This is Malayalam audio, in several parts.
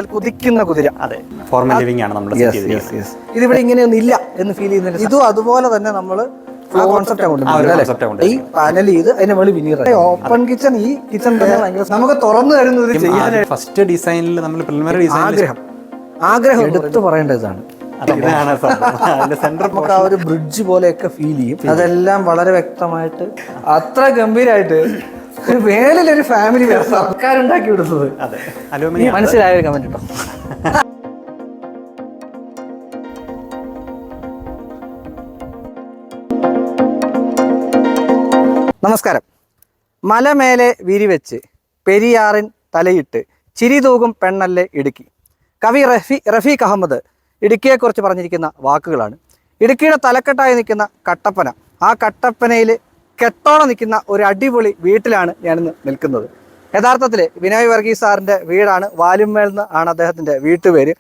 കുതിക്കുന്ന കുതിര. അതെ, ഫോർമൽ ലിവിംഗ് ആണ് നമ്മൾ ഇതിവിടെ ഇങ്ങനെയൊന്നും ഇല്ല എന്ന് ഫീൽ ചെയ്യുന്നില്ല. ഇതും അതുപോലെ തന്നെ നമ്മള് ഈ പാനൽ ചെയ്ത് അതിന്റെ മുകളിൽ വിനീർ. ഓപ്പൺ കിച്ചൺ, ഈ കിച്ചൺ തന്നെ നമുക്ക് തുറന്നു തരുന്നത് ചെയ്യാൻ ഫസ്റ്റ് ഡിസൈനിൽ നമ്മൾ പ്രിലിമിനറി ഡിസൈൻ ആഗ്രഹം എടുത്തു പറയേണ്ടതാണ്. നമുക്ക് ആ ഒരു ബ്രിഡ്ജ് പോലെയൊക്കെ ഫീൽ ചെയ്യും. അതെല്ലാം വളരെ വ്യക്തമായിട്ട് അത്ര ഗംഭീരമായിട്ട് വേലൊരു ഫാമിലി സർക്കാരുണ്ടാക്കി വിടുന്നത്. മനസ്സിലായ ഒരു കമന്റ് കേട്ടോ. നമസ്കാരം. മലമേലെ വിരിവെച്ച് പെരിയാറിൻ തലയിട്ട് ചിരി തൂകും പെണ്ണല്ലേ ഇടുക്കി. കവി റഫീഖ് അഹമ്മദ് ഇടുക്കിയെക്കുറിച്ച് പറഞ്ഞിരിക്കുന്ന വാക്കുകളാണ്. ഇടുക്കിയുടെ തലക്കെട്ടായി നിൽക്കുന്ന കട്ടപ്പന, ആ കട്ടപ്പനയിൽ കെട്ടോളം നിൽക്കുന്ന ഒരു അടിപൊളി വീട്ടിലാണ് ഞാനിന്ന് നിൽക്കുന്നത്. യഥാർത്ഥത്തിൽ വിനോയ് വർഗീസ് സാറിൻ്റെ വീടാണ്. വാലുമ്മേൽ നിന്ന് ആണ് അദ്ദേഹത്തിൻ്റെ വീട്ടുപേര്.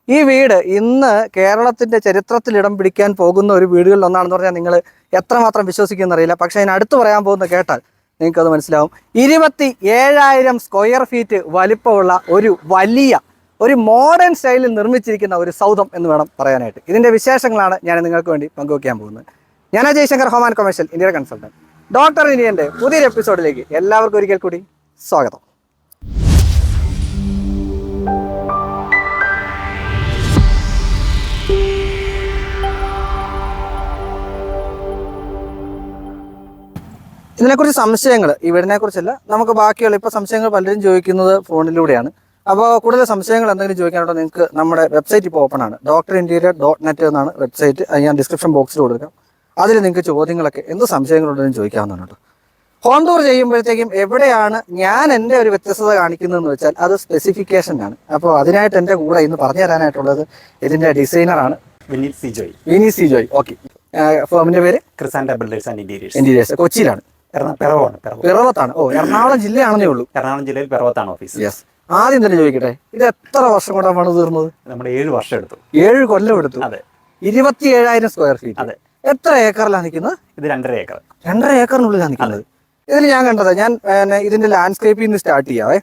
ഈ വീട് ഇന്ന് കേരളത്തിൻ്റെ ചരിത്രത്തിൽ ഇടം പിടിക്കാൻ പോകുന്ന ഒരു വീടുകളിൽ ഒന്നാണെന്ന് പറഞ്ഞാൽ നിങ്ങൾ എത്രമാത്രം വിശ്വസിക്കുമെന്നറിയില്ല. പക്ഷേ അതിനടുത്ത് പറയാൻ പോകുന്ന കേട്ടാൽ നിങ്ങൾക്കത് മനസ്സിലാവും. 27,000 സ്ക്വയർ ഫീറ്റ് വലിപ്പമുള്ള ഒരു മോഡേൺ സ്റ്റൈലിൽ നിർമ്മിച്ചിരിക്കുന്ന ഒരു സൗധം എന്ന് വേണം പറയാനായിട്ട്. ഇതിൻ്റെ വിശേഷങ്ങളാണ് ഞാൻ നിങ്ങൾക്ക് വേണ്ടി പങ്കുവയ്ക്കാൻ പോകുന്നത്. ഞാൻ ജയശങ്കർ, ഹോം ആൻഡ് കൊമേഴ്ഷ്യൽ ഇന്ത്യയുടെ കൺസൾട്ടൻറ്റ്. ഡോക്ടർ ഇന്ത്യൻ്റെ പുതിയൊരു എപ്പിസോഡിലേക്ക് എല്ലാവർക്കും ഒരിക്കൽ കൂടി സ്വാഗതം. ഇതിനെക്കുറിച്ച് സംശയങ്ങൾ, ഈ വീടിനെ കുറിച്ചല്ല, നമുക്ക് ബാക്കിയുള്ള ഇപ്പോൾ സംശയങ്ങൾ പലരും ചോദിക്കുന്നത് ഫോണിലൂടെയാണ്. അപ്പോൾ കൂടുതൽ സംശയങ്ങൾ എന്തെങ്കിലും ചോദിക്കാനുണ്ടോ നിങ്ങൾക്ക് നമ്മുടെ വെബ്സൈറ്റ് ഇപ്പോൾ ഓപ്പൺ ആണ്. DrInterior.net എന്നാണ് വെബ്സൈറ്റ്. അത് ഞാൻ ഡിസ്ക്രിപ്ഷൻ ബോക്സിൽ കൊടുക്കാം. അതിൽ നിങ്ങൾക്ക് ചോദ്യങ്ങളൊക്കെ എന്ത് സംശയങ്ങളുണ്ടെന്ന് ചോദിക്കാവുന്നതാണ് കേട്ടോ. ഹോം ടൂർ ചെയ്യുമ്പോഴത്തേക്കും എവിടെയാണ് ഞാൻ എൻ്റെ ഒരു വ്യത്യസ്തത കാണിക്കുന്നതെന്ന് വെച്ചാൽ അത് സ്പെസിഫിക്കേഷനാണ്. അപ്പോൾ അതിനായിട്ട് എൻ്റെ കൂടെ ഇന്ന് പറഞ്ഞു തരാനായിട്ടുള്ളത് ഇതിൻ്റെ ഡിസൈനറാണ് വിനീത് സി ജോയ്. ഓക്കെ, ഫേമിൻ്റെ പേര് ക്രിസാൻഡ ബിൽഡേഴ്സ് ആൻഡ് ഇന്റീരിയേഴ്സ്. കൊച്ചിയിലാണ്, പിറവത്താണ്. ഓ, എറണാകുളം ജില്ലയാണെന്നേ ഉള്ളൂ. എറണാകുളം ജില്ലയിൽ പിറവത്താണ് ഓഫീസ്. യെസ്. ആദ്യം തന്നെ ചോദിക്കട്ടെ, ഇത് എത്ര വർഷം കൊണ്ടാണ് പണി തീർന്നത്? നമ്മൾ 7 വർഷം എടുത്തു. 7 കൊല്ലം എടുത്തു. അതെ. 27,000 സ്ക്വയർ ഫീറ്റ്. അതെ. എത്ര ഏക്കറിലാണ് നിൽക്കുന്നത്? ഇത് 2.5 ഏക്കർ. 2.5 ഏക്കറിനുള്ളിലാണ് നിൽക്കുന്നത്. ഇതിൽ ഞാൻ കണ്ടത്, ഞാൻ ഇതിന്റെ ലാൻഡ്സ്കേപ്പിൽ നിന്ന് സ്റ്റാർട്ട് ചെയ്യാവേ.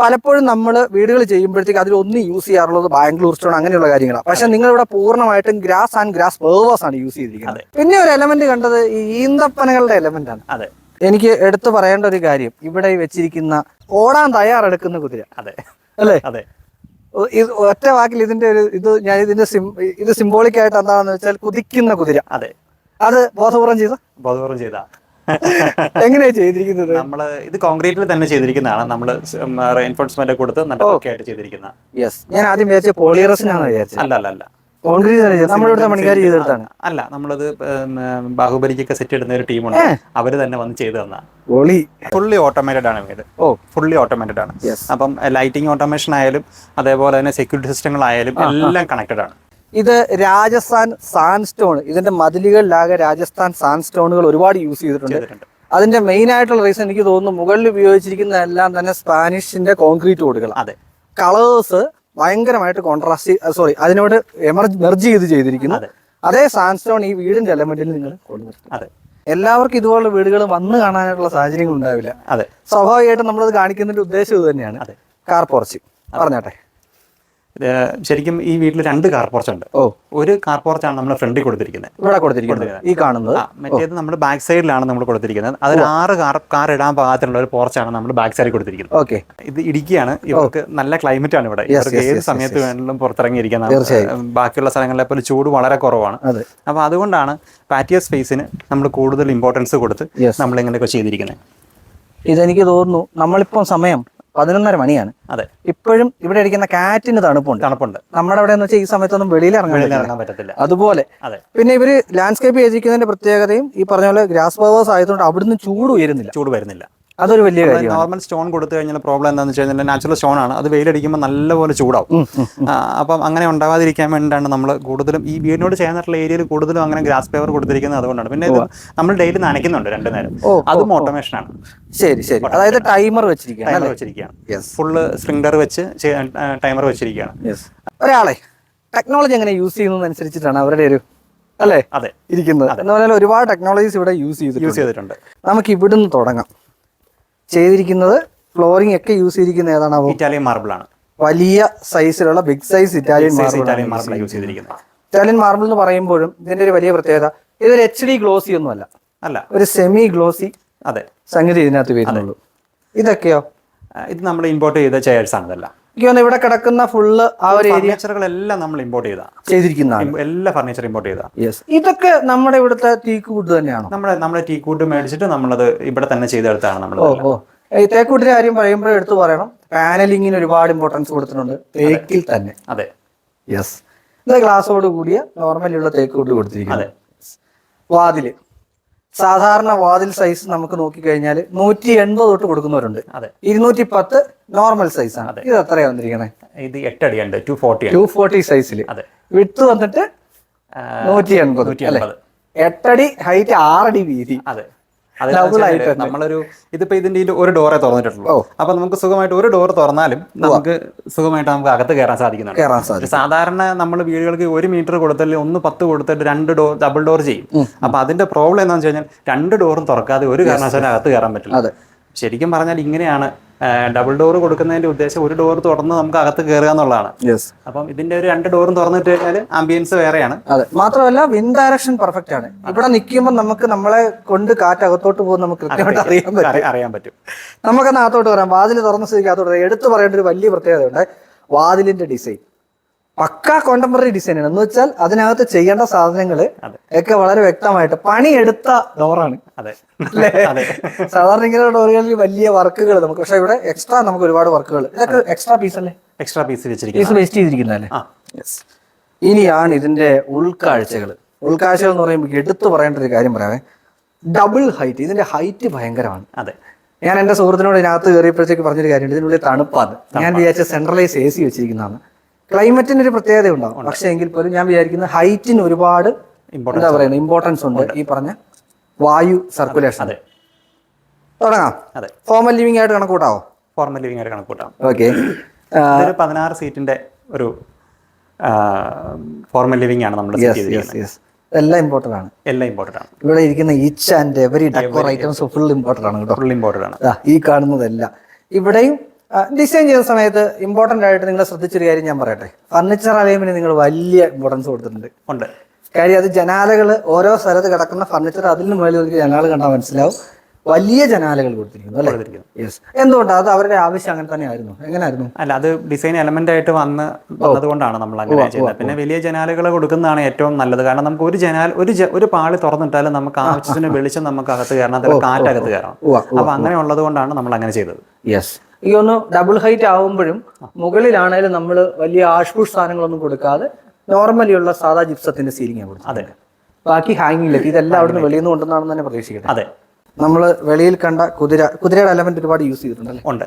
പലപ്പോഴും നമ്മൾ വീടുകൾ ചെയ്യുമ്പോഴത്തേക്ക് അതിലൊന്ന് യൂസ് ചെയ്യാറുള്ളത് ബാംഗ്ലൂർ സ്റ്റോൺ അങ്ങനെയുള്ള കാര്യങ്ങളാണ്. പക്ഷെ നിങ്ങളിവിടെ പൂർണ്ണമായിട്ടും ഗ്രാസ് ആൻഡ് ഗ്രാസ് പേവേഴ്സ് ആണ് യൂസ് ചെയ്തിരിക്കുന്നത്. പിന്നെ ഒരു എലമെന്റ് കണ്ടത് ഈ ഈന്തപ്പനകളുടെ എലമെന്റ് ആണ്. അതെ. എനിക്ക് എടുത്തു പറയേണ്ട ഒരു കാര്യം, ഇവിടെ വെച്ചിരിക്കുന്ന ഓടാൻ തയ്യാറെടുക്കുന്ന കുതിര. അതെ അല്ലേ? അതെ. ഒറ്റ വാക്കിൽ ഇതിന്റെ ഒരു ഞാൻ ഇത് സിംബോളിക് ആയിട്ട് എന്താണെന്ന് വെച്ചാൽ കുതിക്കുന്ന കുതിര. അതെ. അത് ബോധപൂർവം ചെയ്ത എങ്ങനെയാ ചെയ്തിരിക്കുന്നത്? നമ്മള് ഇത് കോൺക്രീറ്റിൽ തന്നെ ചെയ്തിരിക്കുന്നതാണ്. നമ്മള് റെയിൻഫോഴ്സ്മെന്റ് കൊടുത്ത് നല്ല ആയിട്ട് ചെയ്തിരിക്കുന്ന. യെസ്. ഞാൻ ആദ്യം വിചാരിച്ച പോളിയറസിനാണ് വിചാരിച്ചത്. അല്ല, കോൺക്രീറ്റ് നമ്മളിവിടുത്തെ പണിക്കാർ ചെയ്തെടുത്താണ്. അല്ല, നമ്മളത് ബാഹുബലിക്കൊക്കെ സെറ്റ് ഇടുന്ന ഒരു ടീമുണ്ട്, അവര് തന്നെ വന്ന് ചെയ്തു തന്ന. ഫുള്ളി ഓട്ടോമേറ്റഡ് ആണ് വീട്. ഫുള്ളി ഓട്ടോമേറ്റഡ് ആണ്. അപ്പം ലൈറ്റിംഗ് ഓട്ടോമേഷൻ ആയാലും അതേപോലെ തന്നെ സെക്യൂരിറ്റി സിസ്റ്റങ്ങളായാലും എല്ലാം കണക്റ്റഡ് ആണ്. ഇത് രാജസ്ഥാൻ സാൻഡ്സ്റ്റോൺ, ഇതിന്റെ മതിലുകളിലാകെ രാജസ്ഥാൻ സാൻഡ്സ്റ്റോണുകൾ ഒരുപാട് യൂസ് ചെയ്തിട്ടുണ്ട്. അതിന്റെ മെയിൻ ആയിട്ടുള്ള റീസൺ എനിക്ക് തോന്നുന്നു മുകളിൽ ഉപയോഗിച്ചിരിക്കുന്ന എല്ലാം തന്നെ സ്പാനിഷിന്റെ കോൺക്രീറ്റ് ബോർഡുകൾ. അതെ. കളേഴ്സ് ഭയങ്കരമായിട്ട് കോൺട്രാസ്റ്റ്, അതിനോട് മെർജ് ചെയ്തിരിക്കുന്നു. അതേ സാൻഡ്സ്റ്റോൺ ഈ വീടിന്റെ എലമെന്റിൽ നിങ്ങൾ കൊണ്ടുവരുന്നത്. അതെ. എല്ലാവർക്കും ഇതുപോലുള്ള വീടുകൾ വന്ന് കാണാനായിട്ടുള്ള സാഹചര്യങ്ങൾ ഉണ്ടാവില്ല. അതെ. സ്വാഭാവികമായിട്ടും നമ്മളത് കാണിക്കുന്നതിന്റെ ഉദ്ദേശം ഇത് തന്നെയാണ്. കാർ പോർച്ച് പറഞ്ഞാട്ടെ. ശരിക്കും ഈ വീട്ടിൽ 2 കാർ പോർച്ച് ഉണ്ട്. ഒരു കാർ പോർച്ചാണ് നമ്മൾ ഫ്രണ്ടിൽ കൊടുത്തിരിക്കുന്നത്. ഇവിടെ കൊടുത്തിരിക്കുന്നത് ഈ കാണുന്നത്. മറ്റേത് നമ്മുടെ ബാക്ക് സൈഡിലാണ് നമ്മൾ കൊടുത്തിരിക്കുന്നത്. അതിന് 6 കാർ ഇടാൻ പാകത്തിനുള്ള ഒരു പോർച്ചാണ് നമ്മൾ ബാക്ക് സൈഡിൽ കൊടുത്തിരിക്കുന്നത്. ഓക്കെ. ഇത് ഇടുക്കിയാണ്. ഇവർക്ക് നല്ല ക്ലൈമറ്റ് ആണ് ഇവിടെ. ഇവർക്ക് ഏത് സമയത്ത് വേണമെങ്കിലും പുറത്തിറങ്ങിയിരിക്കാൻ. ബാക്കിയുള്ള സ്ഥലങ്ങളിലെ പോലെ ചൂട് വളരെ കുറവാണ്. അപ്പൊ അതുകൊണ്ടാണ് പാറ്റിയോ സ്പേസിന് നമ്മൾ കൂടുതൽ ഇമ്പോർട്ടൻസ് കൊടുത്ത് നമ്മൾ ഇങ്ങനെയൊക്കെ ചെയ്തിരിക്കുന്നത്. ഇതെനിക്ക് തോന്നുന്നു നമ്മളിപ്പം സമയം 11:30 മണിയാണ്. അതെ. ഇപ്പോഴും ഇവിടെ ഇരിക്കുന്ന കാറ്റിന് തണുപ്പുണ്ട്. നമ്മുടെ അവിടെ എന്ന് വെച്ചാൽ ഈ സമയത്തൊന്നും വെളിയിൽ ഇറങ്ങാൻ പറ്റത്തില്ല. അതുപോലെ പിന്നെ ഇവര് ലാൻഡ്സ്കേപ്പ് ചെയ്തിരിക്കുന്നതിന്റെ പ്രത്യേകതയും ഈ പറഞ്ഞ പോലെ ഗ്രാസ് പവേഴ്സ് ആയതുകൊണ്ട് അവിടുന്ന് ചൂട് വരുന്നില്ല. അതൊരു വലിയ കാര്യം. നോർമൽ സ്റ്റോൺ കൊടുത്തു കഴിഞ്ഞാൽ പ്രോബ്ലം എന്താണെന്ന് വെച്ച് കഴിഞ്ഞാൽ നാച്ചുറൽ സ്റ്റോൺ ആണ്. അത് വെയിലടിക്കുമ്പോൾ നല്ലപോലെ ചൂടാവും. അപ്പം അങ്ങനെ ഉണ്ടാവാതിരിക്കാൻ വേണ്ടിയിട്ടാണ് നമ്മൾ കൂടുതലും ഈ വീടിനോട് ചേർന്നിട്ടുള്ള ഏരിയയിൽ കൂടുതലും അങ്ങനെ ഗ്രാസ് പേപ്പർ കൊടുത്തിരിക്കുന്നത്. അതുകൊണ്ടാണ്. പിന്നെ ഇത് നമ്മൾ ഡെയിലി നനയ്ക്കുന്നുണ്ട് 2 നേരം. അതും ഓട്ടോമേഷൻ ആണ്. ശരി. അതായത് ടൈമർ വെച്ചിരിക്കുകയാണ്. ഫുള്ള് സ്പ്രിംഗ്ലർ വെച്ച് ടൈമർ വെച്ചിരിക്കുകയാണ്. ഒരാളെ ടെക്നോളജി എങ്ങനെ യൂസ് ചെയ്യുന്നതനുസരിച്ചിട്ടാണ് അവരുടെ ഒരു അല്ലേ ഇരിക്കുന്നത്. എന്ന് പറഞ്ഞാൽ ഒരുപാട് ടെക്നോളജീസ് ഇവിടെ യൂസ് ചെയ്തിട്ടുണ്ട്. നമുക്ക് ഇവിടുന്ന് തുടങ്ങാം. ചെയ്തിരിക്കുന്നത് ഫ്ലോറിംഗ് ഒക്കെ യൂസ് ചെയ്തിരിക്കുന്ന ഏതാണ്? ഇറ്റാലിയൻ മാർബിൾ ആണ്. വലിയ സൈസിലുള്ള big size Italian Italian marble marble use ചെയ്തിരിക്കുന്നത്. ഇറ്റാലിയൻ മാർബിൾ എന്ന് പറയുമ്പോഴും ഇതിന്റെ ഒരു വലിയ പ്രത്യേകത ഇതൊരു HD ഗ്ലോസി ഒന്നും അല്ല, അല്ല, ഒരു സെമി ഗ്ലോസി അതെ സംഗതി ഇതിനകത്ത് വരുന്നുള്ളൂ. ഇതൊക്കെയോ ഇത് നമ്മൾ ഇമ്പോർട്ട് ചെയ്ത ചെയർസ് ആണ്. ഇതെല്ലാം എനിക്ക് തോന്നുന്നു ഇവിടെ കിടക്കുന്ന ഫുള്ള് ആ ഒരു ഫർണിച്ചറുകളെല്ലാം നമ്മൾ ഇമ്പോർട്ട് ചെയ്തിരിക്കുന്നതാണ്. എല്ലാ ഫർണിച്ചർ ഇമ്പോർട്ട് ചെയ്താ. ഇതൊക്കെ നമ്മുടെ ഇവിടുത്തെ ടീക്ക് വുഡ് തന്നെയാണോ? നമ്മുടെ ടീ കൂട്ട് മേടിച്ചിട്ട് നമ്മളത് ഇവിടെ തന്നെ ചെയ്തെടുത്താണ് നമ്മൾ. ഈ തേക്കൂട്ടിന്റെ കാര്യം പറയുമ്പോൾ എടുത്തു പറയണം, പാനലിങ്ങിന് ഒരുപാട് ഇമ്പോർട്ടൻസ് കൊടുത്തിട്ടുണ്ട് തേക്കിൽ തന്നെ. അതെ, യെസ്. ഇത് ഗ്ലാസോട് കൂടിയ നോർമലുള്ള തേക്കൂട്ട് കൊടുത്തിരിക്കുന്നത്. വാതില് സാധാരണ വാതിൽ സൈസ് നമുക്ക് നോക്കിക്കഴിഞ്ഞാൽ 180 തൊട്ട് കൊടുക്കുന്നവരുണ്ട്. 210 നോർമൽ സൈസ് ആണ്. ഇത് എത്രയാ വന്നിരിക്കണേ? ഇത് 8 അടിയുണ്ട്, 240 സൈസിൽ. വിഡ്ത് വന്നിട്ട് 180 അല്ലെ? 8 അടി ഹൈറ്റ്, 6 അടി വീതി. അതെ, നമ്മളൊരു ഇതിപ്പോ ഇതിന്റെ ഒരു ഡോറെ തുറന്നിട്ടുള്ളൂ. അപ്പൊ നമുക്ക് സുഖമായിട്ട് ഒരു ഡോർ തുറന്നാലും നമുക്ക് സുഖമായിട്ട് നമുക്ക് അകത്ത് കയറാൻ സാധിക്കുന്നുണ്ട്. സാധാരണ നമ്മൾ വീടുകൾക്ക് 1 മീറ്റർ കൊടുത്താൽ 10 കൊടുത്തിട്ട് 2 ഡോർ ഡബിൾ ഡോർ ചെയ്യും. അപ്പൊ അതിന്റെ പ്രോബ്ലം എന്താണെന്ന് വെച്ച് കഴിഞ്ഞാൽ 2 ഡോറും തുറക്കാതെ ഒരു കാരണവശാലും അകത്ത് കയറാൻ പറ്റില്ല. ശരിക്കും പറഞ്ഞാൽ ഇങ്ങനെയാണ് ഡബിൾ ഡോർ കൊടുക്കുന്നതിന്റെ ഉദ്ദേശം, ഒരു ഡോർ തുറന്ന് നമുക്ക് അകത്ത് കയറുക എന്നുള്ളതാണ്. അപ്പം ഇതിന്റെ ഒരു 2 ഡോറും തുറന്നിട്ട് കഴിഞ്ഞാൽ ആംബിയൻസ് വേറെയാണ്. അതെ, മാത്രമല്ല വിൻഡ് ഡയറക്ഷൻ പെർഫെക്റ്റ് ആണ്. ഇവിടെ നിൽക്കുമ്പോൾ നമുക്ക് നമ്മളെ കൊണ്ട് കാറ്റ് അകത്തോട്ട് പോകും, നമുക്ക് കൃത്യമായിട്ട് അറിയാൻ പറ്റും. നമുക്കെന്ന് അകത്തോട്ട് വരാം. വാതിൽ തുറന്ന സ്ഥിതിക്ക് അകത്തോട്ട് വരാം. എടുത്തു പറയേണ്ട ഒരു വലിയ പ്രത്യേകത ഉണ്ട്, വാതിലിന്റെ ഡിസൈൻ പക്കാ കോണ്ടംപററി ഡിസൈൻ ആണ്. എന്ന് വെച്ചാൽ അതിനകത്ത് ചെയ്യേണ്ട സാധനങ്ങൾ ഒക്കെ വളരെ വ്യക്തമായിട്ട് പണിയെടുത്ത ഡോറാണ്. സാധാരണ ഇങ്ങനെ ഡോറുകളിൽ വലിയ വർക്കുകൾ നമുക്ക്, പക്ഷെ ഇവിടെ എക്സ്ട്രാ നമുക്ക് ഒരുപാട് വർക്കുകൾ. ഇതൊക്കെ എക്സ്ട്രാ പീസ് അല്ലേ? എക്സ്ട്രാ പീസ് വേസ്റ്റ് ചെയ്തിരിക്കുന്നതല്ലേ? ഇനിയാണ് ഇതിന്റെ ഉൾക്കാഴ്ചകൾ. ഉൾക്കാഴ്ചകൾ എന്ന് പറയുമ്പോൾ എടുത്തു പറയേണ്ട ഒരു കാര്യം പറയാമേ, ഡബിൾ ഹൈറ്റ്. ഇതിന്റെ ഹൈറ്റ് ഭയങ്കരമാണ്. അതെ, ഞാൻ എന്റെ സുഹൃത്തിനോട് ഇതിനകത്ത് കയറിയപ്പോഴത്തേക്ക് പറഞ്ഞൊരു കാര്യമുണ്ട്, ഇതിനുള്ളിൽ തണുപ്പാണ്. ഞാൻ വിചാരിച്ച സെൻട്രലൈസ് AC വെച്ചിരിക്കുന്നതാണ്. ക്ലൈമറ്റിന് ഒരു പ്രത്യേകത ഉണ്ടാവും, പക്ഷെ എങ്കിൽ പോലും ഞാൻ വിചാരിക്കുന്ന ഹൈറ്റിന് ഒരുപാട് എന്താ പറയുന്നത് ഇമ്പോർട്ടൻസ് ഉണ്ട്. ഈ പറഞ്ഞ വായു സർക്കുലേഷൻ. തുടങ്ങാം. ഫോർമൽ ലിവിംഗ് ആയിട്ട് കണക്കൂട്ടാവോ? ഫോർമൽ ലിവിംഗ് ആയിട്ട് കണക്കൂട്ടാം. ഓക്കെ, 16 സീറ്റിന്റെ ഒരു ഫോർമൽ ലിവിംഗ് ആണ് നമ്മൾ. എല്ലാം ഇമ്പോർട്ടന്റ് ആണ്. എല്ലാം ഇമ്പോർട്ടന്റ് ആണ്. ഇവിടെ ഇരിക്കുന്ന each and every decor items full important ആണ് കേട്ടോ. ഫുൾ ഇമ്പോർട്ടന്റ് ആണ്. ഈ കാണുന്നതെല്ലാം ഇവിടെയും ഡിസൈൻ ചെയ്യുന്ന സമയത്ത് ഇമ്പോർട്ടന്റ് ആയിട്ട് നിങ്ങൾ ശ്രദ്ധിച്ചൊരു കാര്യം ഞാൻ പറയട്ടെ, ഫർണിച്ചർ അലൈൻമെന്റ് നിങ്ങൾ വലിയ ഇമ്പോർട്ടൻസ് കൊടുത്തിട്ടുണ്ട്. കാര്യം അത് ജനാലകൾ ഓരോ സ്ഥലത്ത് കിടക്കുന്ന ഫർണിച്ചർ അതിന് മുകളിൽ ജനാല കണ്ടാൽ മനസ്സിലാവും, വലിയ ജനാലകൾ കൊടുത്തിരിക്കുന്നു അല്ലേ? യെസ്. എന്തുകൊണ്ടാണ് അത്? അവരുടെ ആവശ്യം അങ്ങനെ തന്നെ ആയിരുന്നു? എങ്ങനെയായിരുന്നു? അല്ല, അത് ഡിസൈൻ എലമെന്റ് ആയിട്ട് വന്നതുകൊണ്ടാണ് നമ്മൾ അങ്ങനെ ചെയ്യുന്നത്. പിന്നെ വലിയ ജനാലകൾ കൊടുക്കുന്നതാണ് ഏറ്റവും നല്ലത്. കാരണം നമുക്ക് ഒരു പാളി തുറന്നിട്ടാലും നമുക്ക് ആവശ്യത്തിന് വെളിച്ചം നമുക്ക് അകത്ത് കയറണം, അതിൽ കാറ്റകത്ത് കയറണം. അപ്പൊ അങ്ങനെ ഉള്ളത് കൊണ്ടാണ് നമ്മൾ അങ്ങനെ ചെയ്തത്. യെസ്. ഈ ഒന്ന് ഡബിൾ ഹൈറ്റ് ആവുമ്പോഴും മുകളിലാണേലും നമ്മൾ വലിയ ആഷ്പുഷ് സാധനങ്ങളൊന്നും കൊടുക്കാതെ നോർമലി ഉള്ള സാധാ ജിപ്സത്തിന്റെ സീലിംഗ് കൊടുത്തു. അതെ, ബാക്കി ഹാങ്ങിങ്ങിലേക്ക് ഇതെല്ലാം അവിടുന്ന് വെളിയിൽ നിന്ന് കൊണ്ടുവന്നാണെന്ന് തന്നെ പ്രതീക്ഷിക്കട്ടെ. അതെ, നമ്മൾ വെളിയിൽ കണ്ട കുതിരയുടെ എലമെന്റ് ഒരുപാട് യൂസ് ചെയ്തിട്ടുണ്ടല്ലേ? ഉണ്ട്.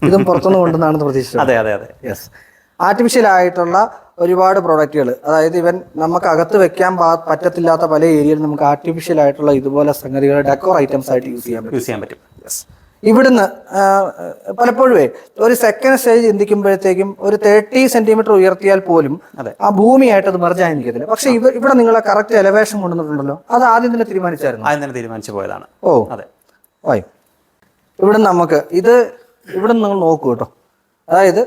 ഇതും പുറത്തുനിന്ന് കൊണ്ടുവന്നാണെന്ന് പ്രതീക്ഷിച്ചു. അതെ അതെ അതെ, യെസ്. ആർട്ടിഫിഷ്യൽ ആയിട്ടുള്ള ഒരുപാട് പ്രോഡക്റ്റുകൾ, അതായത് ഇവൻ നമുക്ക് അകത്ത് വെക്കാൻ പറ്റത്തില്ലാത്ത പല ഏരിയയിൽ നമുക്ക് ആർട്ടിഫിഷ്യൽ ആയിട്ടുള്ള ഇതുപോലെ സംഗതികൾ ഡെക്കോർ ഐറ്റംസ് ആയിട്ട് യൂസ് ചെയ്യാൻ പറ്റും. യെസ്. ഇവിടുന്ന് പലപ്പോഴും ഒരു സെക്കൻഡ് സ്റ്റേജ് ചിന്തിക്കുമ്പോഴത്തേക്കും ഒരു 30 സെന്റിമീറ്റർ ഉയർത്തിയാൽ പോലും ആ ഭൂമിയായിട്ട് അത് മെർജ് ആയി നിൽക്കത്തില്ല. പക്ഷെ ഇവിടെ നിങ്ങളെ കറക്റ്റ് എലവേഷൻ കൊണ്ടുവന്നിട്ടുണ്ടല്ലോ, അത് ആദ്യം തന്നെ തീരുമാനിച്ചു പോയതാണ്. ഓ അതെ. ഇവിടെ നമുക്ക് ഇവിടെ നിങ്ങൾ നോക്കൂ കേട്ടോ, അതായത്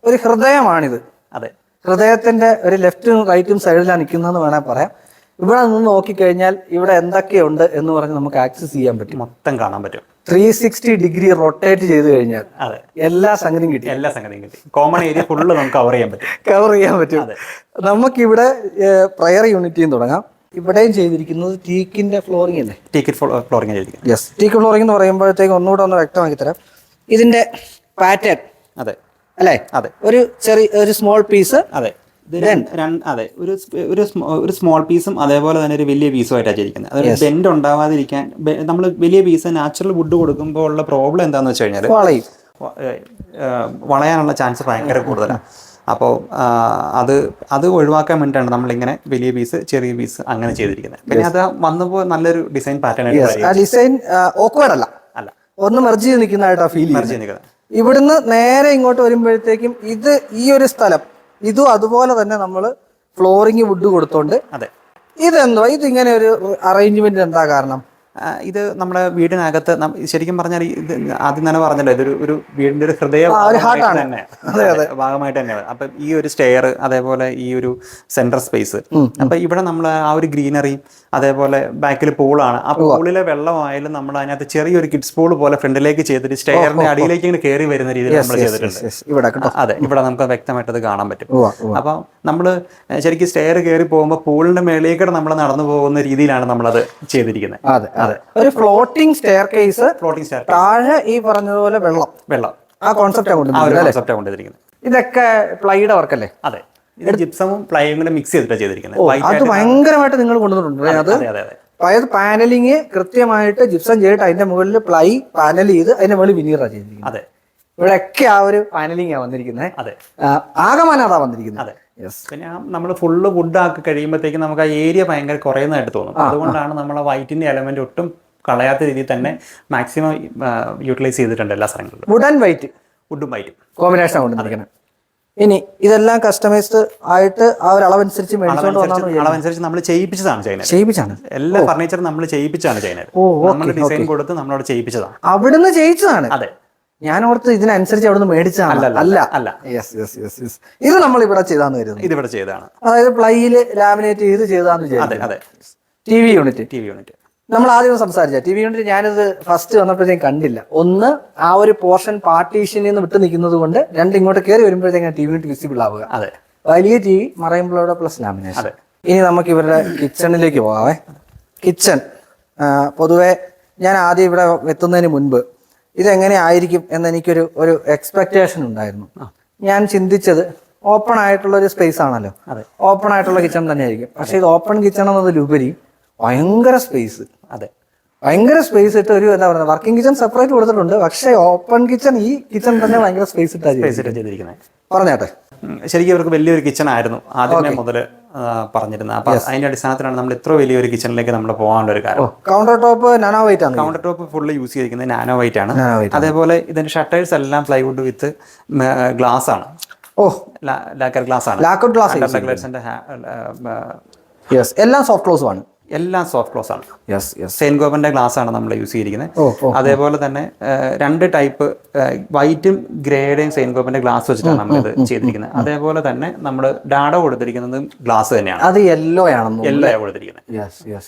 ഒരു ഹൃദയമാണിത്. അതെ, ഹൃദയത്തിന്റെ ഒരു ലെഫ്റ്റും റൈറ്റും സൈഡിലാണ് നിൽക്കുന്നതെന്ന് വേണേൽ പറയാം. ഇവിടെ നിന്ന് നോക്കിക്കഴിഞ്ഞാൽ ഇവിടെ എന്തൊക്കെയുണ്ട് എന്ന് പറഞ്ഞ് നമുക്ക് ആക്സസ് ചെയ്യാൻ പറ്റും, മൊത്തം കാണാൻ പറ്റും. 360 ഡിഗ്രി റൊട്ടേറ്റ് ചെയ്ത് കഴിഞ്ഞാൽ എല്ലാ സംഗതിയും കിട്ടി. കോമൺ ഏരിയ ഫുള്ള് നമുക്ക് കവർ ചെയ്യാൻ പറ്റും. നമുക്കിവിടെ പ്രയർ യൂണിറ്റിയും തുടങ്ങാം. ഇവിടെയും ചെയ്തിരിക്കുന്നത് ടീക്കിന്റെ ഫ്ലോറിംഗ് അല്ലേ? ഫ്ലോറിംഗ്. യെസ്. ടീക്ക് ഫ്ലോറിംഗ് എന്ന് പറയുമ്പോഴത്തേക്ക് ഒന്നുകൂടെ ഒന്ന് വ്യക്തമാക്കി തരാം. ഇതിന്റെ പാറ്റേൺ അല്ലേ? ഒരു സ്മോൾ പീസ്. അതെ, ഒരു സ്മോൾ പീസും അതേപോലെ തന്നെ ഒരു വലിയ പീസും ആയിട്ടാണ് ചെയ്തിരിക്കുന്നത്. അതായത് ബെൻഡ് ഉണ്ടാവാതിരിക്കാൻ നമ്മൾ വലിയ പീസ് നാച്ചുറൽ വുഡ് കൊടുക്കുമ്പോൾ ഉള്ള പ്രോബ്ലം എന്താണെന്ന് വെച്ച് കഴിഞ്ഞാൽ വളയാനുള്ള ചാൻസ് ഭയങ്കര കൂടുതലാണ്. അപ്പോൾ അത് ഒഴിവാക്കാൻ വേണ്ടിയിട്ടാണ് നമ്മളിങ്ങനെ വലിയ പീസ് ചെറിയ പീസ് അങ്ങനെ ചെയ്തിരിക്കുന്നത്. പിന്നെ അത് വന്നപ്പോൾ നല്ലൊരു ഡിസൈൻ പാറ്റേൺ ഡിസൈൻ ഓക്വേർഡ് അല്ല, ഒന്ന് മെർജ് ചെയ്ത് നിൽക്കുന്നതായിട്ടാണ് ഫീൽ ചെയ്യുന്നത്. ഇവിടുന്ന് നേരെ ഇങ്ങോട്ട് വരുമ്പോഴത്തേക്കും ഈ ഒരു സ്ഥലം ഇതും അതുപോലെ തന്നെ നമ്മൾ ഫ്ലോറിംഗ് വുഡ് കൊടുത്തോണ്ട്. ഇതെന്തുവാ ഇതിങ്ങനെ ഒരു അറേഞ്ച്മെന്റ്? എന്താ കാരണം? ഇത് നമ്മുടെ വീടിനകത്ത് ശരിക്കും പറഞ്ഞാൽ ഇത് ആദ്യം തന്നെ പറഞ്ഞല്ലോ, ഇതൊരു ഒരു വീടിന്റെ ഒരു ഹൃദയ തന്നെ ഭാഗമായിട്ട് തന്നെയാണ്. അപ്പം ഈ ഒരു സ്റ്റെയർ, അതേപോലെ ഈ ഒരു സെൻട്രൽ സ്പേസ്, അപ്പൊ ഇവിടെ നമ്മൾ ആ ഒരു ഗ്രീനറി, അതേപോലെ ബാക്കിൽ പൂളാണ്. ആ പൂളിലെ വെള്ളമായാലും നമ്മൾ അതിനകത്ത് ചെറിയൊരു കിഡ്സ് പൂൾ പോലെ ഫ്രണ്ടിലേക്ക് ചെയ്തിട്ട് സ്റ്റെയറിന്റെ അടിയിലേക്ക് ഇങ്ങനെ കയറി വരുന്ന രീതിയിൽ നമ്മൾ ചെയ്തിട്ടുണ്ട്. അതെ, ഇവിടെ നമുക്ക് വ്യക്തമായിട്ട് അത് കാണാൻ പറ്റും. അപ്പൊ നമ്മള് ശരിക്കും സ്റ്റെയർ കയറി പോകുമ്പോൾ പൂളിന്റെ മേളിലേക്കൂടെ നമ്മൾ നടന്നു പോകുന്ന രീതിയിലാണ് നമ്മളത് ചെയ്തിരിക്കുന്നത്. അതെ, ഒരു ഫ്ലോട്ടിംഗ് സ്റ്റെയർ കേസ്, താഴെ ഈ പറഞ്ഞതുപോലെ വെള്ളം, ആ കോൺസെപ്റ്റാണ് കൊണ്ടുവന്നിരിക്കുന്നത്. ഇതൊക്കെ പ്ലൈയുടെ വർക്കല്ലേ? അതെ, ഇത് ജിപ്സമും പ്ലൈയും കൂടെ മിക്സ് ചെയ്തിട്ടാണ് ചെയ്തിരിക്കുന്നത്. അത് ഭയങ്കരമായിട്ട് നിങ്ങൾ കൊണ്ടുവന്നിട്ടുണ്ട്. അത് പാനലിങ് കൃത്യമായിട്ട് ജിപ്സം ചെയ്തിട്ട് അതിന്റെ മുകളിൽ പ്ലൈ പാനൽ ചെയ്ത് അതിന്റെ മുകളിൽ വിനീറാണ് ചെയ്തിരിക്കുന്നത്. അതെ, ഇവിടെയൊക്കെ ആ ഒരു പാനലിംഗ് ആണ് വന്നിരിക്കുന്നത്. അതെ, ആകമാനം അതാ വന്നിരിക്കുന്നത്. അതെ. പിന്നെ നമ്മൾ ഫുള്ള് വുഡ് ആക്കി കഴിയുമ്പോഴത്തേക്കും നമുക്ക് ആ ഏരിയ ഭയങ്കര കുറയുന്നതായിട്ട് തോന്നും. അതുകൊണ്ടാണ് നമ്മൾ ആ വൈറ്റിന്റെ എലമെന്റ് ഒട്ടും കളയാത്ത രീതിയിൽ തന്നെ മാക്സിമം യൂട്ടിലൈസ് ചെയ്തിട്ടുണ്ട് എല്ലാ സ്ഥലങ്ങളിലും. വുഡൻ വൈറ്റ്, വുഡും വൈറ്റും കോമ്പിനേഷൻ കൊണ്ടുവന്നിരിക്കുന്നത്. ഇനി ഇതെല്ലാം കസ്റ്റമൈസ്ഡ് ആയിട്ട് ആ ഒരു അളവനുസരിച്ച് അളവനുസരിച്ച് നമ്മൾ ചെയ്യിപ്പിച്ചതാണ്. എല്ലാ ഫർണിച്ചറും നമ്മൾ ചെയ്യിപ്പിച്ചാണ് ചെയ്യുന്നത്. നമ്മൾ ഡിസൈൻ കൊടുത്ത് നമ്മളോട് ചെയ്യിപ്പിച്ചതാണ്. അവിടുന്ന് ചെയ്യിച്ചതാണ്. അതെ, ഞാൻ ഓർത്ത് ഇതിനനുസരിച്ച് അവിടുന്ന് മേടിച്ചതാണ്. അല്ല, ഇത് നമ്മൾ ഇവിടെ ചെയ്താന്ന് വരുന്നത്. ഇതിവിടെ ചെയ്താണ്. അതായത് പ്ലൈയില് ലാമിനേറ്റ് ചെയ്ത് ചെയ്താന്ന്. അതെ. ടി വി യൂണിറ്റ് നമ്മൾ ആദ്യം സംസാരിച്ച ടി വി യൂണിറ്റ് ഞാനിത് ഫസ്റ്റ് വന്നപ്പോഴത്തേക്കും കണ്ടില്ല. ഒന്ന്, ആ ഒരു പോർഷൻ പാർട്ടീഷനിൽ നിന്ന് വിട്ടു നിൽക്കുന്നത് കൊണ്ട്, രണ്ട്, ഇങ്ങോട്ട് കയറി വരുമ്പോഴത്തേക്കാണ് ടി വി യൂണിറ്റ് വിസിബിൾ ആവുക. അതെ, വലിയ ടി വി മറയുമ്പോഴോടെ പ്ലസ് ലാമിനേഷൻ. ഇനി നമുക്ക് ഇവരുടെ കിച്ചണിലേക്ക് പോകാവേ. കിച്ചൺ പൊതുവെ ഞാൻ ആദ്യം ഇവിടെ എത്തുന്നതിന് മുൻപ് ഇതെങ്ങനെ ആയിരിക്കും എന്ന് എനിക്കൊരു എക്സ്പെക്ടേഷൻ ഉണ്ടായിരുന്നു. ഞാൻ ചിന്തിച്ചത് ഓപ്പൺ ആയിട്ടുള്ള ഒരു സ്പേസ് ആണല്ലോ, ഓപ്പൺ ആയിട്ടുള്ള കിച്ചൺ തന്നെയായിരിക്കും. പക്ഷെ ഇത് ഓപ്പൺ കിച്ചൺ എന്നതിലുപരി ഭയങ്കര സ്പേസ്. അതെ, ഭയങ്കര സ്പേസ് ഇട്ട് ഒരു എന്താ പറയുക, വർക്കിംഗ് കിച്ചൺ സെപ്പറേറ്റ് കൊടുത്തിട്ടുണ്ട്. പക്ഷേ ഓപ്പൺ കിച്ചൺ, ഈ കിച്ചൺ തന്നെ ഭയങ്കര സ്പേസ് ചെയ്തിരിക്കുന്നത്. പറഞ്ഞാട്ടെ, ശരിക്കും ഇവർക്ക് വലിയൊരു കിച്ചൺ ആയിരുന്നു ആദ്യമേ മുതൽ പറഞ്ഞിരുന്നത്. അപ്പൊ അതിന്റെ അടിസ്ഥാനത്തിലാണ് നമ്മൾ ഇത്ര വലിയൊരു കിച്ചണിലേക്ക് നമ്മൾ പോകാനുള്ള ഒരു കാര്യം. കൗണ്ടർ ടോപ്പ് നാനോ വൈറ്റ് ആണ്. കൗണ്ടർ ടോപ്പ് ഫുള്ള് യൂസ് ചെയ്തിരിക്കുന്നത് നാനോ വൈറ്റ് ആണ്. അതേപോലെ ഇതിന്റെ ഷട്ടേഴ്സ് എല്ലാം പ്ലൈവുഡ് വിത്ത് ഗ്ലാസ് ആണ്. ലാക്കർ ഗ്ലാസ് ആണ്. എല്ലാം സോഫ്റ്റ് ക്ലോസും ആണ്. എല്ലാം സോഫ്റ്റ് ക്ലോസ് ആണ്. സെയിൻഗോബന്റെ ഗ്ലാസ് ആണ് നമ്മൾ യൂസ് ചെയ്തിരിക്കുന്നത്. അതേപോലെ തന്നെ രണ്ട് ടൈപ്പ് വൈറ്റും ഗ്രേയുടെയും സെയിൻഗോബന്റെ ഗ്ലാസ് വെച്ചിട്ടാണ് നമ്മൾ ഇത് ചെയ്തിരിക്കുന്നത്. അതേപോലെ തന്നെ നമ്മൾ ഡാഡോ കൊടുത്തിരിക്കുന്നതും ഗ്ലാസ് തന്നെയാണ്. അത് യെല്ലോ ആണെന്ന്, യെല്ലോ കൊടുത്തിരിക്കുന്നത്.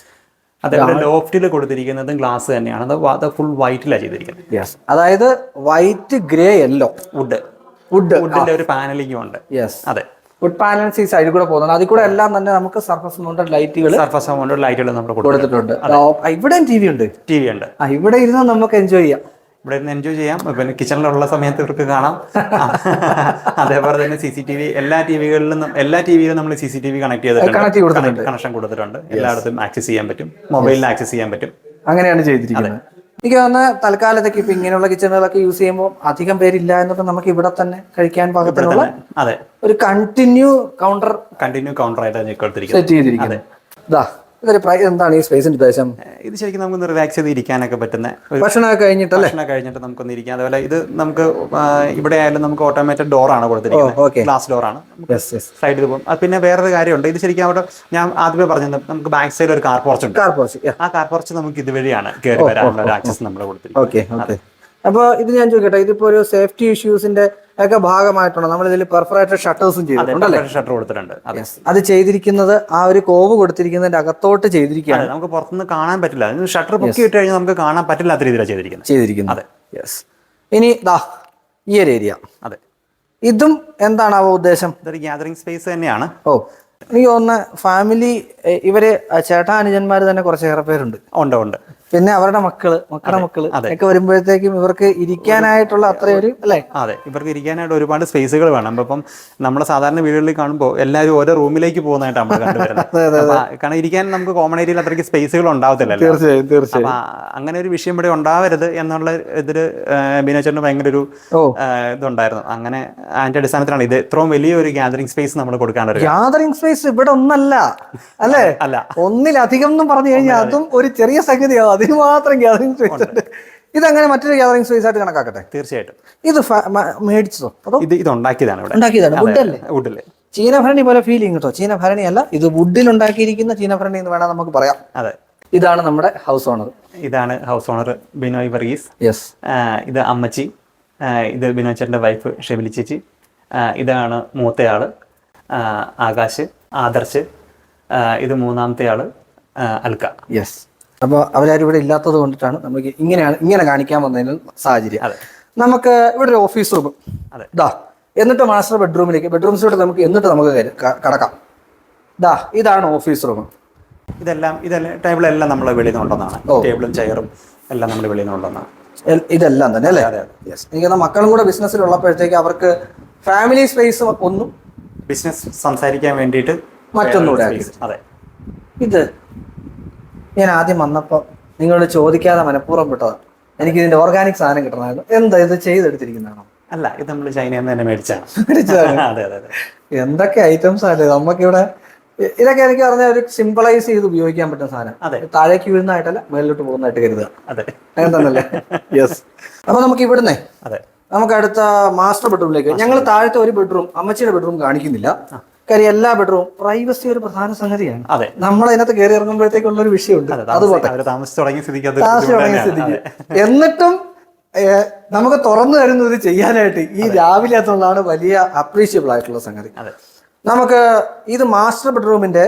അതേപോലെ ലോഫ്റ്റിൽ കൊടുത്തിരിക്കുന്നതും ഗ്ലാസ് തന്നെയാണ്. അത് ഫുൾ വൈറ്റിലാണ് ചെയ്തിരിക്കുന്നത്. അതായത് വൈറ്റ്, ഗ്രേ, യെല്ലോ, വുഡിന്റെ ഒരു പാനലിംഗും ഉണ്ട്. അതെ, വുഡ് പാനൽസ് ഈ സൈഡിൽ കൂടെ പോകുന്നുണ്ട്. അതിൽ കൂടെ എല്ലാം തന്നെ നമുക്ക് സർഫസ് മൗണ്ടഡ് ലൈറ്റുകൾ നമ്മൾ കൊടുത്തിട്ടുണ്ട്. ഇവിടെ ടി വി ഉണ്ട്. ഇവിടെ ഇരുന്ന് നമുക്ക് എൻജോയ് ചെയ്യാം. ഇവിടെ ഇരുന്ന് എൻജോയ് ചെയ്യാം. പിന്നെ കിച്ചണിലുള്ള സമയത്ത് ഇവർക്ക് കാണാം. അതേപോലെ തന്നെ CCTV എല്ലാ ടിവിയിലും നമ്മൾ CCTV കണക്ട് ചെയ്തിട്ടുണ്ട്, കണക്ഷൻ കൊടുത്തിട്ടുണ്ട്. എല്ലായിടത്തും ആക്സസ് ചെയ്യാൻ പറ്റും, മൊബൈലിൽ ആക്സസ് ചെയ്യാൻ പറ്റും. അങ്ങനെയാണ് ചെയ്തിരിക്കുന്നത്. എനിക്ക് തോന്നുന്ന തൽക്കാലത്തേക്ക് ഇപ്പൊ ഇങ്ങനെയുള്ള കിച്ചണുകളൊക്കെ യൂസ് ചെയ്യുമ്പോൾ അധികം പേരില്ല എന്നിട്ട് നമുക്ക് ഇവിടെ തന്നെ കഴിക്കാൻ പാകത്തിനുള്ള ഒരു കണ്ടിന്യൂ കൗണ്ടർ ആയിട്ട് സെറ്റ് ചെയ്തിരിക്കുന്നത്. ഇതൊരു പ്രൈസ് എന്താണ് ഈ സ്പേസിന്റെ ഉദ്ദേശം? ഇത് ശരിക്കും നമുക്ക് റിലാക്സ് ചെയ്ത് ഇരിക്കാനൊക്കെ പറ്റുന്ന, ഭക്ഷണമൊക്കെ കഴിഞ്ഞിട്ട് നമുക്കൊന്ന് ഇരിക്കാം. അതുപോലെ ഇത് നമുക്ക് ഇവിടെ ആയാലും നമുക്ക് ഓട്ടോമാറ്റഡ് ഡോറാണ് കൊടുത്തിരിക്കുന്നത്, ഗ്ലാസ് ഡോറാണ്, സൈഡിൽ പോകും. പിന്നെ വേറൊരു കാര്യമുണ്ട്, ഇത് ശരിക്കും അവിടെ ഞാൻ ആദ്യമേ പറഞ്ഞത് നമുക്ക് ബാക്ക് സൈഡിൽ ഒരു കാർ പോർച്ച് ഉണ്ട്. ആ കാർ പോർച്ച് നമുക്ക് ഇതുവഴിയാണ് കയറി വരാനുള്ള ഒരു ആക്സസ് നമ്മൾ കൊടുത്തിരിക്കുന്നത്. അപ്പോൾ ഇത് ഞാൻ ചോദിക്കട്ടെ, ഇതിപ്പോ ഒരു സേഫ്റ്റി ഇഷ്യൂസിന്റെ ഒക്കെ ഭാഗമായിട്ടാണ് നമ്മൾ ഇതിൽ പെർഫറേറ്റഡ് ഷട്ടേഴ്സും കൊടുത്തിട്ടുണ്ട്. അത് ചെയ്തിരിക്കുന്നത് ആ ഒരു കോവ് കൊടുത്തിരിക്കുന്നതിന്റെ അകത്തോട്ട് ചെയ്തിരിക്കുകയാണ്. നമുക്ക് പുറത്തുനിന്ന് കാണാൻ പറ്റില്ല. ഷട്ടർ പൊക്കി ഇട്ട് കഴിഞ്ഞാൽ നമുക്ക് കാണാൻ പറ്റില്ലാത്ത രീതിയിലാണ് ചെയ്തിരിക്കുന്നത്. ഇനി ഈ ഒരു ഏരിയ, ഇതും എന്താണ് ഉദ്ദേശം? ഇതൊരു ഗ്യാതറിംഗ് സ്പേസ് തന്നെയാണ്. എനിക്ക് തോന്നുന്ന ഫാമിലി, ഇവര് ചേട്ടാ അനുജന്മാര് തന്നെ കുറച്ചേറെ പേരുണ്ട്. ഉണ്ട്. പിന്നെ അവരുടെ മക്കളുടെ മക്കള് ഒക്കെ വരുമ്പോഴത്തേക്കും ഇവർക്ക് ഇരിക്കാനായിട്ടുള്ള അത്രയൊരു അല്ലേ? അതെ, ഇവർക്ക് ഇരിക്കാനായിട്ട് ഒരുപാട് സ്പേസുകൾ വേണം. ഇപ്പം നമ്മളെ സാധാരണ വീടുകളിൽ കാണുമ്പോൾ എല്ലാവരും ഓരോ റൂമിലേക്ക് പോകുന്നതായിട്ട് നമ്മൾ കണ്ടുവരുന്നത്. കാരണം ഇരിക്കാൻ നമുക്ക് കോമൺ ഏരിയയിൽ അത്രയ്ക്ക് സ്പേസുകൾ ഉണ്ടാവത്തില്ലല്ലോ. തീർച്ചയായും. അങ്ങനെ ഒരു വിഷയം ഇവിടെ ഉണ്ടാവരുത് എന്നുള്ള ഇതില് ബിനോച്ചേട്ടന് ഭയങ്കര ഒരു ഇതുണ്ടായിരുന്നു. അങ്ങനെ അതിന്റെ അടിസ്ഥാനത്തിലാണ് ഇത് ഇത്രയും വലിയൊരു ഗ്യാതറിംഗ് സ്പേസ് നമ്മൾ കൊടുക്കാനുള്ള. ഗ്യാതറിംഗ് സ്പേസ് ഇവിടെ ഒന്നല്ല, അല്ലേ? ഒന്നിലധികം എന്നും പറഞ്ഞു കഴിഞ്ഞാൽ അതും ഒരു ചെറിയ സംഗതിയാവും. അതിന് മാത്രം ഗ്യാതറിംഗ് സ്പേസ് ഉണ്ട്. ഇതങ്ങനെ മറ്റൊരു ഗ്യാതറിംഗ് സ്പേസ് ആയിട്ട് കണക്കാക്കട്ടെ? തീർച്ചയായിട്ടും. ഇത് മേടിച്ചതോ അതോ ഇത് ഉണ്ടാക്കിയതാണ്? വുഡല്ലേ? ചീനഭരണി പോലെ ഫീലിംഗ് കേട്ടോ. ചീനഭരണി അല്ല, ഇത് വുഡിൽ ഉണ്ടാക്കിയിരിക്കുന്ന ചീനഭരണി എന്ന് വേണം നമുക്ക് പറയാം. ഇതാണ് നമ്മുടെ ഹൗസ് ഓണർ. ഇതാണ് house owner Binoy Varghese. Yes. ഇത് അമ്മച്ചി, ഇത് ബിനോയ് ചേട്ടൻ്റെ വൈഫ് ഷെബിലി ചേച്ചി, ഇതാണ് മൂത്തയാള് ആകാശ്, ആദർശ്, ഇത് മൂന്നാമത്തെ ആള് അൽക്ക. യെസ്. അപ്പോൾ അവരാരും ഇവിടെ ഇല്ലാത്തത് കൊണ്ടിട്ടാണ് നമുക്ക് ഇങ്ങനെ കാണിക്കാൻ വന്നതിന് സാഹചര്യം. അതെ. നമുക്ക് ഇവിടെ ഒരു ഓഫീസ് റൂം. അതെ. ദാ എന്നിട്ട് മാസ്റ്റർ ബെഡ്റൂംസിലോട്ട് നമുക്ക് കടക്കാം. ദാ ഇതാണ് ഓഫീസ് റൂം. ഇതെല്ലാം ടേബിളെല്ലാം നമ്മൾ വെളിയിൽ നിന്ന് കൊണ്ടുവന്നാണ്. ടേബിളും ചെയറും എല്ലാം നമ്മൾ വെളിയിൽ നിന്ന് കൊണ്ടുവന്നാണ്. ഇതെല്ലാം തന്നെ അല്ലേ? യെസ്. എനിക്ക് മക്കളും കൂടെ ബിസിനസ്സിലുള്ളപ്പോഴത്തേക്ക് അവർക്ക് ഫാമിലി സ്പേസ് ഒന്നും ബിസിനസ് സംസാരിക്കാൻ വേണ്ടിയിട്ട് മറ്റൊന്നുകൂടെ. അതെ. ഇത് ഞാൻ ആദ്യം വന്നപ്പോൾ നിങ്ങളോട് ചോദിക്കാതെ മനഃപൂർവ്വം വിട്ടതാണ്. എനിക്ക് ഇതിന്റെ ഓർഗാനിക് സാധനം കിട്ടണമായിരുന്നു. എന്താ ഇത് ചെയ്തെടുത്തിരിക്കുന്നതാണോ? അല്ല, ഇത് നമ്മൾ ചൈനയിൽ നിന്ന് തന്നെ മേടിച്ചാണ്. അതെ അതെ അതെ. എന്തൊക്കെ ഐറ്റംസ് അല്ലേ നമുക്കിവിടെ. ഇതൊക്കെ എനിക്ക് പറഞ്ഞ ഒരു സിമ്പിളൈസ് ചെയ്ത് ഉപയോഗിക്കാൻ പറ്റുന്ന സാധനം. അതെ. താഴേക്ക് വീഴുന്നതായിട്ടല്ല, മേലിലോട്ട് പോകുന്നതായിട്ട് കരുതുക. അതെ, അങ്ങനെ തന്നെയല്ലേ? യെസ്. അപ്പൊ നമുക്ക് ഇവിടുന്ന് നമുക്ക് അടുത്ത മാസ്റ്റർ ബെഡ്റൂമിലേക്ക്. ഞങ്ങൾ താഴത്തെ ഒരു ബെഡ്റൂം, അമ്മച്ചിയുടെ ബെഡ്റൂം കാണിക്കുന്നില്ല. കാര്യം എല്ലാ ബെഡ്റൂം പ്രൈവസി ഒരു പ്രധാന സംഗതിയാണ്. അതെ. നമ്മൾ അതിനകത്ത് കയറി ഇറങ്ങുമ്പോഴത്തേക്കുള്ള ഒരു വിഷയമുണ്ട്. അതുപോലെ താമസിച്ചു തുടങ്ങിയ സ്ഥിതിക്ക് എന്നിട്ടും നമുക്ക് തുറന്നു തരുന്നത് ഇത് ചെയ്യാനായിട്ട് ഈ രാവിലെ എന്നുള്ളതാണ് വലിയ അപ്രീഷിയബിൾ ആയിട്ടുള്ള സംഗതി. നമുക്ക് ഇത് മാസ്റ്റർ ബെഡ്റൂമിന്റെ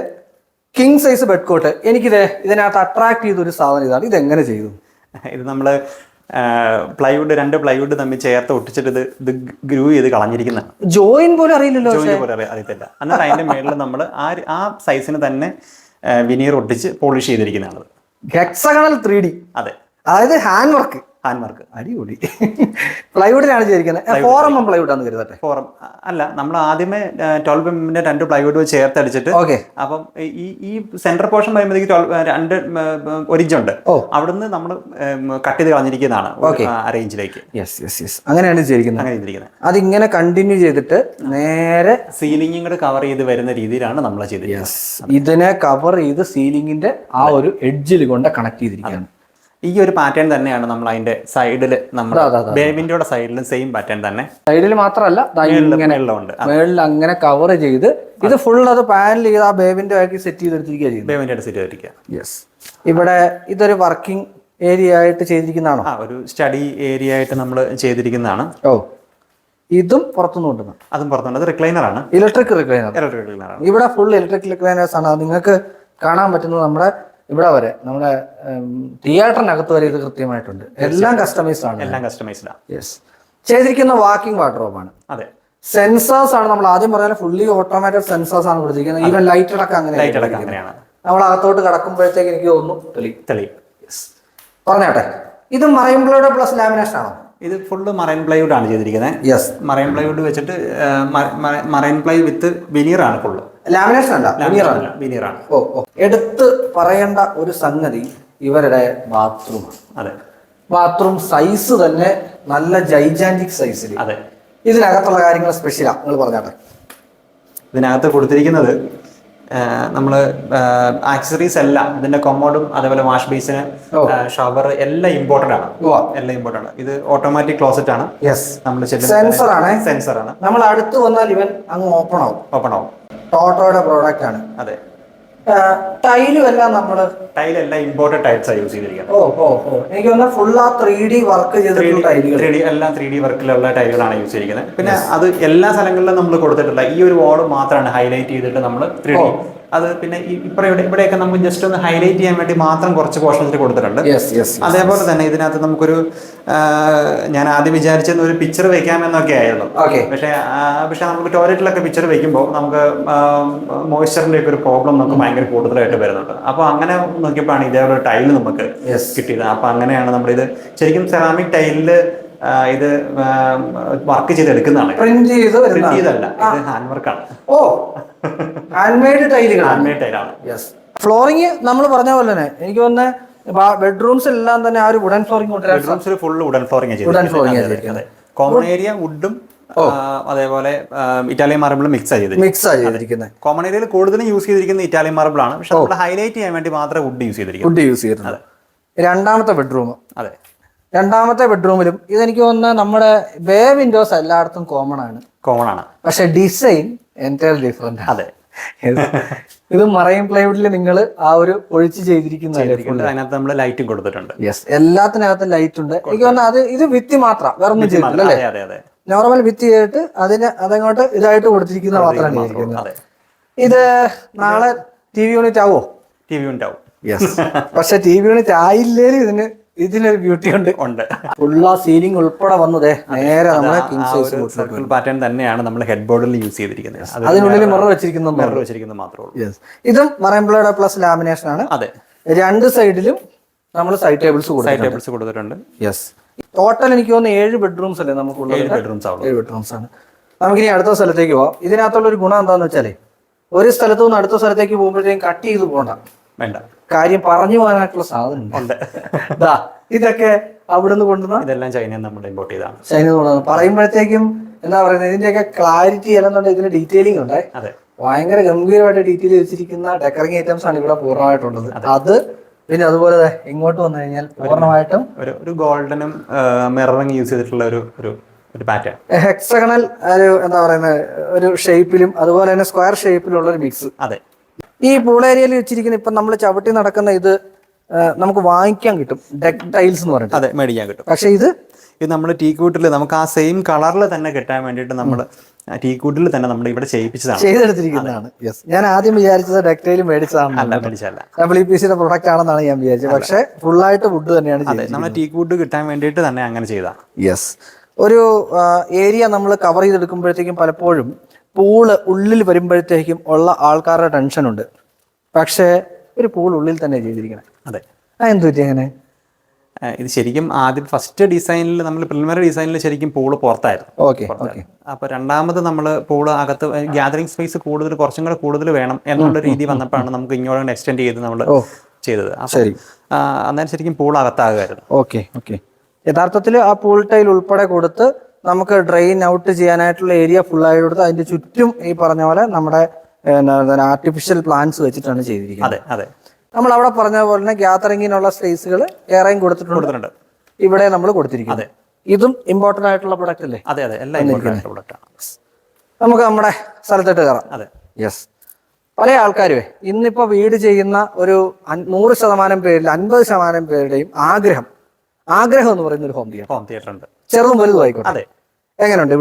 കിങ് സൈസ് ബെഡ് കോട്ട്. എനിക്കിത് ഇതിനകത്ത് അട്രാക്ട് ചെയ്ത ഒരു സാധനം ഇതാണ്. ഇത് എങ്ങനെ ചെയ്തു? ഇത് നമ്മള് പ്ലൈവുഡ്, 2 പ്ലൈവുഡ് തമ്മിൽ ചേർത്ത് ഒട്ടിച്ചിട്ട് ഇത് ഗ്രൂ ചെയ്ത് കളഞ്ഞിരിക്കുന്ന. ജോയിൻ പോലും അറിയില്ലല്ലോ. അറിയത്തില്ല. എന്നിട്ട് അതിന്റെ മേളിൽ നമ്മൾ ആ സൈസിന് തന്നെ വിനീർ ഒട്ടിച്ച് പോളിഷ് ചെയ്തിരിക്കുന്നതാണ്. Hexagonal 3D. അതെ. അതായത് ഹാൻഡ് വർക്ക്. അടിപൊളി. പ്ലൈവുഡിലാണ് ചെയ്തിരിക്കുന്നത്. 4mm പ്ലൈവുഡ് ആണ് കരുതട്ടെ. 4mm അല്ല, നമ്മൾ ആദ്യമേ 12mm 2 പ്ലൈവുഡ് ചേർത്ത് അടിച്ചിട്ട്, അപ്പം ഈ സെന്റർ പോർഷൻ വരുമ്പോഴത്തേക്ക് 1 ഇഞ്ച് ഉണ്ട്. അവിടുന്ന് നമ്മൾ കട്ട് ചെയ്ത് കളഞ്ഞിരിക്കുന്നതാണ് അറേഞ്ചിലേക്ക്. അങ്ങനെയാണ് ചെയ്തിരിക്കുന്നത്. അതിങ്ങനെ കണ്ടിന്യൂ ചെയ്തിട്ട് നേരെ സീലിംഗും കൂടെ കവർ ചെയ്ത് വരുന്ന രീതിയിലാണ് നമ്മൾ ചെയ്തിരിക്കുന്നത്. ഇതിനെ കവർ ചെയ്ത് സീലിംഗിന്റെ ആ ഒരു എഡ്ജിൽ കൊണ്ട് കണക്ട് ചെയ്തിരിക്കുകയാണ്. ഈ ഒരു പാറ്റേൺ തന്നെയാണ് നമ്മൾ അതിന്റെ സൈഡിൽ, നമ്മുടെ ബേബിന്റെ സൈഡിലും സെയിം പാറ്റേൺ തന്നെ. സൈഡിൽ മാത്രമല്ല മേളിൽ അങ്ങനെ കവർ ചെയ്ത് ഇത് ഫുൾ അത് പാനൽ ചെയ്ത് ആ ബേബിന്റെ ആക്കി സെറ്റ് ചെയ്തെടുത്തിരിക്കുക. ബേബിന്റെ സെറ്റ് ചെയ്തിരിക്കുക. യെസ്. ഇവിടെ ഇതൊരു വർക്കിംഗ് ഏരിയ ആയിട്ട് ചെയ്തിരിക്കുന്നതാണോ? ഒരു സ്റ്റഡി ഏരിയ ആയിട്ട് നമ്മൾ ചെയ്തിരിക്കുന്നതാണ്. ഇതും പുറത്തുനിന്ന് കൊണ്ടുവന്നു. അതും പുറത്തുണ്ട്. അത് റിക്ലൈനർ ആണ്. Electric recliner. ഇവിടെ ഫുൾ ഇലക്ട്രിക് റിക്ലൈനേഴ്സ് ആണ്. നിങ്ങൾക്ക് കാണാൻ പറ്റുന്നത് നമ്മുടെ ഇവിടെ വരെ, നമ്മുടെ തിയേറ്ററിനകത്ത് വരെ ഇത് കൃത്യമായിട്ടുണ്ട്. എല്ലാം കസ്റ്റമൈസ്ഡ് ആണ്. യെസ്. ചെയ്തിരിക്കുന്ന വാക്കിംഗ് വാർഡ്രോബ് ആണ്. അതെ. സെൻസേഴ്സ് ആണ്. നമ്മൾ ആദ്യം പറഞ്ഞാൽ ഫുള്ളി ഓട്ടോമാറ്റിക് സെൻസേഴ്സ് ആണ് കൊടുത്തിരിക്കുന്നത്. ഈവൻ ലൈറ്റ് അടക്കം അങ്ങനെയാണ്. നമ്മൾ അകത്തോട്ട് കടക്കുമ്പോഴത്തേക്ക് എനിക്ക് തോന്നുന്നു തെളിയും. പറഞ്ഞോട്ടെ, ഇത് മറൈൻ പ്ലൈവുഡ് പ്ലസ് ലാമിനേഷൻ ആണോ? ഇത് ഫുള്ള് മറൈൻ പ്ലൈവുഡ് ആണ് ചെയ്തിരിക്കുന്നത്. യെസ്. മറൈൻ പ്ലൈവുഡ് വെച്ചിട്ട് മറൈൻ പ്ലൈ വിത്ത് വിനീർ ആണ്. ഫുള്ള് ലാമിനേഷൻ അല്ല, വിനീർ ആണ്. എടുത്ത് പറയേണ്ട ഒരു സംഗതി ഇവരുടെ ബാത്റൂം. അതെ. ബാത്റൂം സൈസ് തന്നെ നല്ല ജൈജാന്റിക് സൈസിൽ. അതെ. ഇതിനകത്തുള്ള കാര്യങ്ങൾ സ്പെഷ്യലാ, നിങ്ങൾ പറഞ്ഞാട്ടെ. ഇതിനകത്ത് കൊടുത്തിരിക്കുന്നത് നമ്മൾ ആക്സസറീസ് എല്ലാം, ഇതിന്റെ കൊമോഡും അതേപോലെ വാഷ് ബേസിന്, ഷവർ എല്ലാം ഇമ്പോർട്ടന്റ് ആണ്. ഇത് ഓട്ടോമാറ്റിക് ക്ലോസറ്റ് ആണ്. നമ്മൾ സെൻസർ ആണ്. നമ്മൾ അടുത്ത് വന്നാൽ ഇവൻ അങ്ങ് ഓപ്പൺ ആവും. ടോട്ടോയുടെ പ്രോഡക്റ്റ് ആണ്. അതെ. ടൈലും എല്ലാം നമ്മള് ടൈലെല്ലാം ഇമ്പോർട്ടഡ് ടൈൽസ് യൂസ് ചെയ്തിരിക്കുന്നത്. എനിക്ക് തോന്നുന്നു ഫുൾ ആ 3D വർക്ക് ചെയ്തിട്ടുള്ള ടൈലുകൾ. എല്ലാം 3D വർക്കിലുള്ള ടൈലുകളാണ് യൂസ് ചെയ്തിരിക്കുന്നത്. പിന്നെ അത് എല്ലാ സ്ഥലങ്ങളിലും നമ്മൾ കൊടുത്തിട്ടില്ല. ഈ ഒരു വാള് മാത്രമാണ് ഹൈലൈറ്റ് ചെയ്തിട്ട് നമ്മൾ 3D. അത് പിന്നെ ഇവിടെയൊക്കെ നമുക്ക് ജസ്റ്റ് ഒന്ന് ഹൈലൈറ്റ് ചെയ്യാൻ വേണ്ടി മാത്രം കുറച്ച് പോർഷൻസിൽ കൊടുത്തിട്ടുണ്ട്. അതേപോലെ തന്നെ ഇതിനകത്ത് നമുക്കൊരു, ഞാൻ ആദ്യം വിചാരിച്ചത് ഒരു പിക്ചർ വെക്കാമെന്നൊക്കെ ആയിരുന്നു. പക്ഷെ നമുക്ക് ടോയ്ലറ്റിലൊക്കെ പിക്ചർ വെക്കുമ്പോൾ നമുക്ക് മോയ്സ്ചറിന്റെ ഒക്കെ ഒരു പ്രോബ്ലം നമുക്ക് ഭയങ്കര കൂടുതലായിട്ട് വരുന്നുണ്ട്. അപ്പൊ അങ്ങനെ നോക്കിയപ്പോഴാണ് ഇതേപോലെ ഒരു ടൈല് നമുക്ക് കിട്ടിയത്. അപ്പൊ അങ്ങനെയാണ് നമ്മളിത് ശരിക്കും സെറാമിക് ടൈലില് ഇത് വർക്ക് ചെയ്തെടുക്കുന്നതാണ്. പ്രിന്റ് ചെയ്തല്ല, ഇത് ഹാൻഡ് വർക്കാണ്. ഹാൻഡ്മെയ്ഡ് ടൈലാണ്. ഫ്ലോറിംഗ് നമ്മൾ പറഞ്ഞ പോലെ തന്നെ എനിക്ക് തോന്നുന്നത് ബെഡ്റൂംസ് എല്ലാം തന്നെ ആ ഒരു വുഡൻ ഫ്ലോറിംഗ്. ബെഡ്റൂംസിൽ ഫുള്ള് വുഡൻ ഫ്ലോറിംഗ് ചെയ്തിരിക്കുന്നത്. കോമൺ ഏരിയ വുഡും അതേപോലെ ഇറ്റാലിയൻ മാർബിൾ മിക്സ് ചെയ്തിരിക്കുന്നത്. കോമൺ ഏരിയയിൽ കൂടുതലും യൂസ് ചെയ്തിരിക്കുന്നത് ഇറ്റാലിയൻ മാർബിൾ ആണ്. പക്ഷെ നമ്മൾ ഹൈലൈറ്റ് ചെയ്യാൻ വേണ്ടി മാത്രമേ വുഡ് യൂസ് ചെയ്തിരിക്കുന്നത്. രണ്ടാമത്തെ ബെഡ്റൂം. അതെ. രണ്ടാമത്തെ ബെഡ്റൂമിലും ഇതെനിക്ക് തോന്നുന്നത് നമ്മുടെ ബേ വിൻഡോസ് എല്ലായിടത്തും കോമൺ ആണ്. കോമൺ ആണ്. പക്ഷെ ഡിസൈൻ എൻറ്റയർലി ഡിഫറെന്റ്. അതെ. ഇത് മറൈൻ പ്ലൈവുഡിൽ നിങ്ങൾ ആ ഒരു ഒഴിച്ച് ചെയ്തിരിക്കുന്നതല്ലേ? അതിനകത്ത് നമ്മൾ ലൈറ്റും കൊടുത്തിട്ടുണ്ട്. യെസ്, എല്ലാത്തിനകത്തും ലൈറ്റ് ഉണ്ട്. എനിക്ക് തോന്നുന്നു അത് ഇത് ഭിത്തി മാത്രം, വേറെ ഒന്നും ചെയ്തിട്ടില്ല അല്ലേ? അതെ അതെ, നോർമൽ ഭിത്തി ചെയ്തിട്ട് അതങ്ങോട്ട് ഇതായിട്ട് കൊടുത്തിരിക്കുന്ന മാത്രമാണ്. ഇത് നാളെ TV യൂണിറ്റ് ആവോ? TV യൂണിറ്റ് ആവും. യെസ്. പക്ഷെ TV യൂണിറ്റ് ആയില്ലേലും ഇതിനൊരു ബ്യൂട്ടി ഉണ്ട്. ഫുള്ള സീലിംഗ് ഉൾപ്പെടെ വന്നതേ നേരെ നമ്മളെ സർക്കിൾ പാറ്റേൺ തന്നെയാണ് നമ്മൾ ഹെഡ് ബോർഡിൽ യൂസ് ചെയ്തിരിക്കുന്നത്. അതിനുള്ളിൽ മിറർ വെച്ചിരിക്കുന്നത് മാത്രമേ ഉള്ളൂ. ഇതും മറൈൻ പ്ലൈവുഡ് പ്ലസ് ലാമിനേഷൻ ആണ്. അതെ, രണ്ട് സൈഡിലും നമ്മൾ സൈഡ് ടേബിൾസ് കൊടുത്തിട്ടുണ്ട്. യെസ്. ടോട്ടൽ എനിക്ക് തോന്നുന്നു 7 ബെഡ്റൂംസ് അല്ലേ നമുക്കുള്ളത്? 7 ബെഡ്റൂംസ് ആണ്. നമുക്കിനി അടുത്ത സ്ഥലത്തേക്ക് പോവാം. ഇതിനകത്തുള്ള ഒരു ഗുണം എന്താന്ന് വെച്ചാലേ, ഒരു സ്ഥലത്തു നിന്ന് അടുത്ത സ്ഥലത്തേക്ക് പോകുമ്പോഴത്തേക്കും കട്ട് ചെയ്ത് പോകണ്ട, വേണ്ട, കാര്യം പറഞ്ഞു പോകാനായിട്ടുള്ള സാധനം ഉണ്ട്. ഇതൊക്കെ അവിടുന്ന് കൊണ്ടുവന്ന ഇതെല്ലാം ചൈനയിൽ നമ്മൾ ഇമ്പോർട്ട് ചെയ്താണ്. ചൈനയിൽ കൊണ്ടുവന്ന് പറയുമ്പോഴത്തേക്കും എന്താ പറയുന്നത്, ഇതിന്റെയൊക്കെ ക്ലാരിറ്റി അല്ലെന്നുണ്ടെങ്കിൽ ഇതിന് ഡീറ്റെയിലിംഗ് ഉണ്ട്. ഭയങ്കര ഗംഭീരമായിട്ട് ഡീറ്റെയിൽ വെച്ചിരിക്കുന്ന ഡെക്കറിംഗ് ഐറ്റംസ് ആണ് ഇവിടെ പൂർണ്ണമായിട്ടുള്ളത്. അത് പിന്നെ അതുപോലെ ഇങ്ങോട്ട് വന്നു കഴിഞ്ഞാൽ പൂർണ്ണമായിട്ടും ഒരു ഗോൾഡനും മിററിംഗ് യൂസ് ചെയ്തിട്ടുള്ള ഒരു പാറ്റേൺ, ഹെക്സഗണൽ ഒരു എന്താ പറയുന്നത് ഒരു ഷേപ്പിലും അതുപോലെ തന്നെ സ്ക്വയർ ഷേപ്പിലുള്ള ഒരു മിക്സ്. അതെ, ഈ പൂൾ ഏരിയയിൽ വെച്ചിരിക്കുന്ന ഇപ്പം നമ്മൾ ചവിട്ടി നടക്കുന്ന ഇത് നമുക്ക് വാങ്ങിക്കാൻ കിട്ടും, ഡെക്ക് ടൈൽസ് എന്ന് പറഞ്ഞിട്ട്. അതെ, മേടിക്കാൻ കിട്ടും. പക്ഷെ ഇത് നമ്മൾ ടീക്കൂട്ടിൽ നമുക്ക് ആ സെയിം കളറിൽ തന്നെ കിട്ടാൻ വേണ്ടിയിട്ട് നമ്മൾ ടീക്കൂട്ടിൽ തന്നെ നമ്മൾ ഇവിടെ ചെയ്തെടുത്തിരിക്കുന്നതാണ്. യെസ്, ഞാൻ ആദ്യം വിചാരിച്ചത് ഡെക്ടൈൽ മേടിച്ചതാണ്, WPCയുടെ പ്രൊഡക്റ്റ് ആണെന്നാണ് ഞാൻ വിചാരിച്ചത്. പക്ഷെ ഫുള്ളായിട്ട് വുഡ് തന്നെയാണ് നമ്മൾ ടീക്കൂട്ട് കിട്ടാൻ വേണ്ടിയിട്ട് തന്നെ അങ്ങനെ ചെയ്താ. യെസ്. ഒരു ഏരിയ നമ്മൾ കവർ ചെയ്തെടുക്കുമ്പോഴത്തേക്കും പലപ്പോഴും പൂള് ഉള്ളിൽ വരുമ്പോഴത്തേക്കും ഉള്ള ആൾക്കാരുടെ ടെൻഷനുണ്ട്. പക്ഷേ ഒരു പൂൾ ഉള്ളിൽ തന്നെ ചെയ്തിരിക്കണം. അതെ, എന്ത് പറ്റി അങ്ങനെ? ഇത് ശരിക്കും ആദ്യം ഫസ്റ്റ് ഡിസൈനിൽ നമ്മൾ പ്രിലിമിനറി ഡിസൈനിൽ ശരിക്കും പൂള് പുറത്തായിരുന്നു. ഓക്കെ. അപ്പോൾ രണ്ടാമത് നമ്മൾ പൂള് അകത്ത് ഗ്യാതറിംഗ് സ്പേസ് കുറച്ചും കൂടെ കൂടുതൽ വേണം എന്നുള്ള രീതി വന്നപ്പോഴാണ് നമുക്ക് ഇങ്ങോട്ട് എക്സ്റ്റെൻഡ് ചെയ്ത് നമ്മൾ ചെയ്തത്. അന്നേരം ശരിക്കും പൂൾ അകത്താകുമായിരുന്നു. ഓക്കെ. യഥാർത്ഥത്തിൽ ആ പൂൾ ടൈൽ ഉൾപ്പെടെ കൊടുത്ത് നമുക്ക് ഡ്രെയിൻ ഔട്ട് ചെയ്യാനായിട്ടുള്ള ഏരിയ ഫുള്ളായി കൊടുത്ത് അതിന്റെ ചുറ്റും ഈ പറഞ്ഞ പോലെ നമ്മുടെ ആർട്ടിഫിഷ്യൽ പ്ലാന്റ്സ് വെച്ചിട്ടാണ് ചെയ്തിരിക്കുന്നത്. അതെ. നമ്മൾ അവിടെ പറഞ്ഞ പോലെ തന്നെ ഗ്യാതറിങ്ങിനുള്ള സ്പേസുകൾ ഏറെയും കൊടുത്തിട്ടുണ്ട്. ഇവിടെ നമ്മൾ കൊടുത്തിരിക്കുന്നത്. ഇതും ഇമ്പോർട്ടന്റ് ആയിട്ടുള്ള പ്രൊഡക്റ്റ് അല്ലേ? അതെ, എല്ലാം ഇമ്പോർട്ടന്റ് പ്രൊഡക്റ്റ് ആണ്. നമുക്ക് നമ്മുടെ സ്ഥലത്തോട്ട് കയറാം. അതെ, യെസ്. പല ആൾക്കാരുമേ ഇന്നിപ്പോ വീട് ചെയ്യുന്ന ഒരു 100% പേരിൽ 50% പേരുടെയും ആഗ്രഹം എന്ന് പറയുന്ന ഒരു ഹോം തിയേറ്റർ ഉണ്ട്. ചെറുതും വലുതും ആയിക്കോട്ടെ. അതെ. എങ്ങനെയുണ്ട്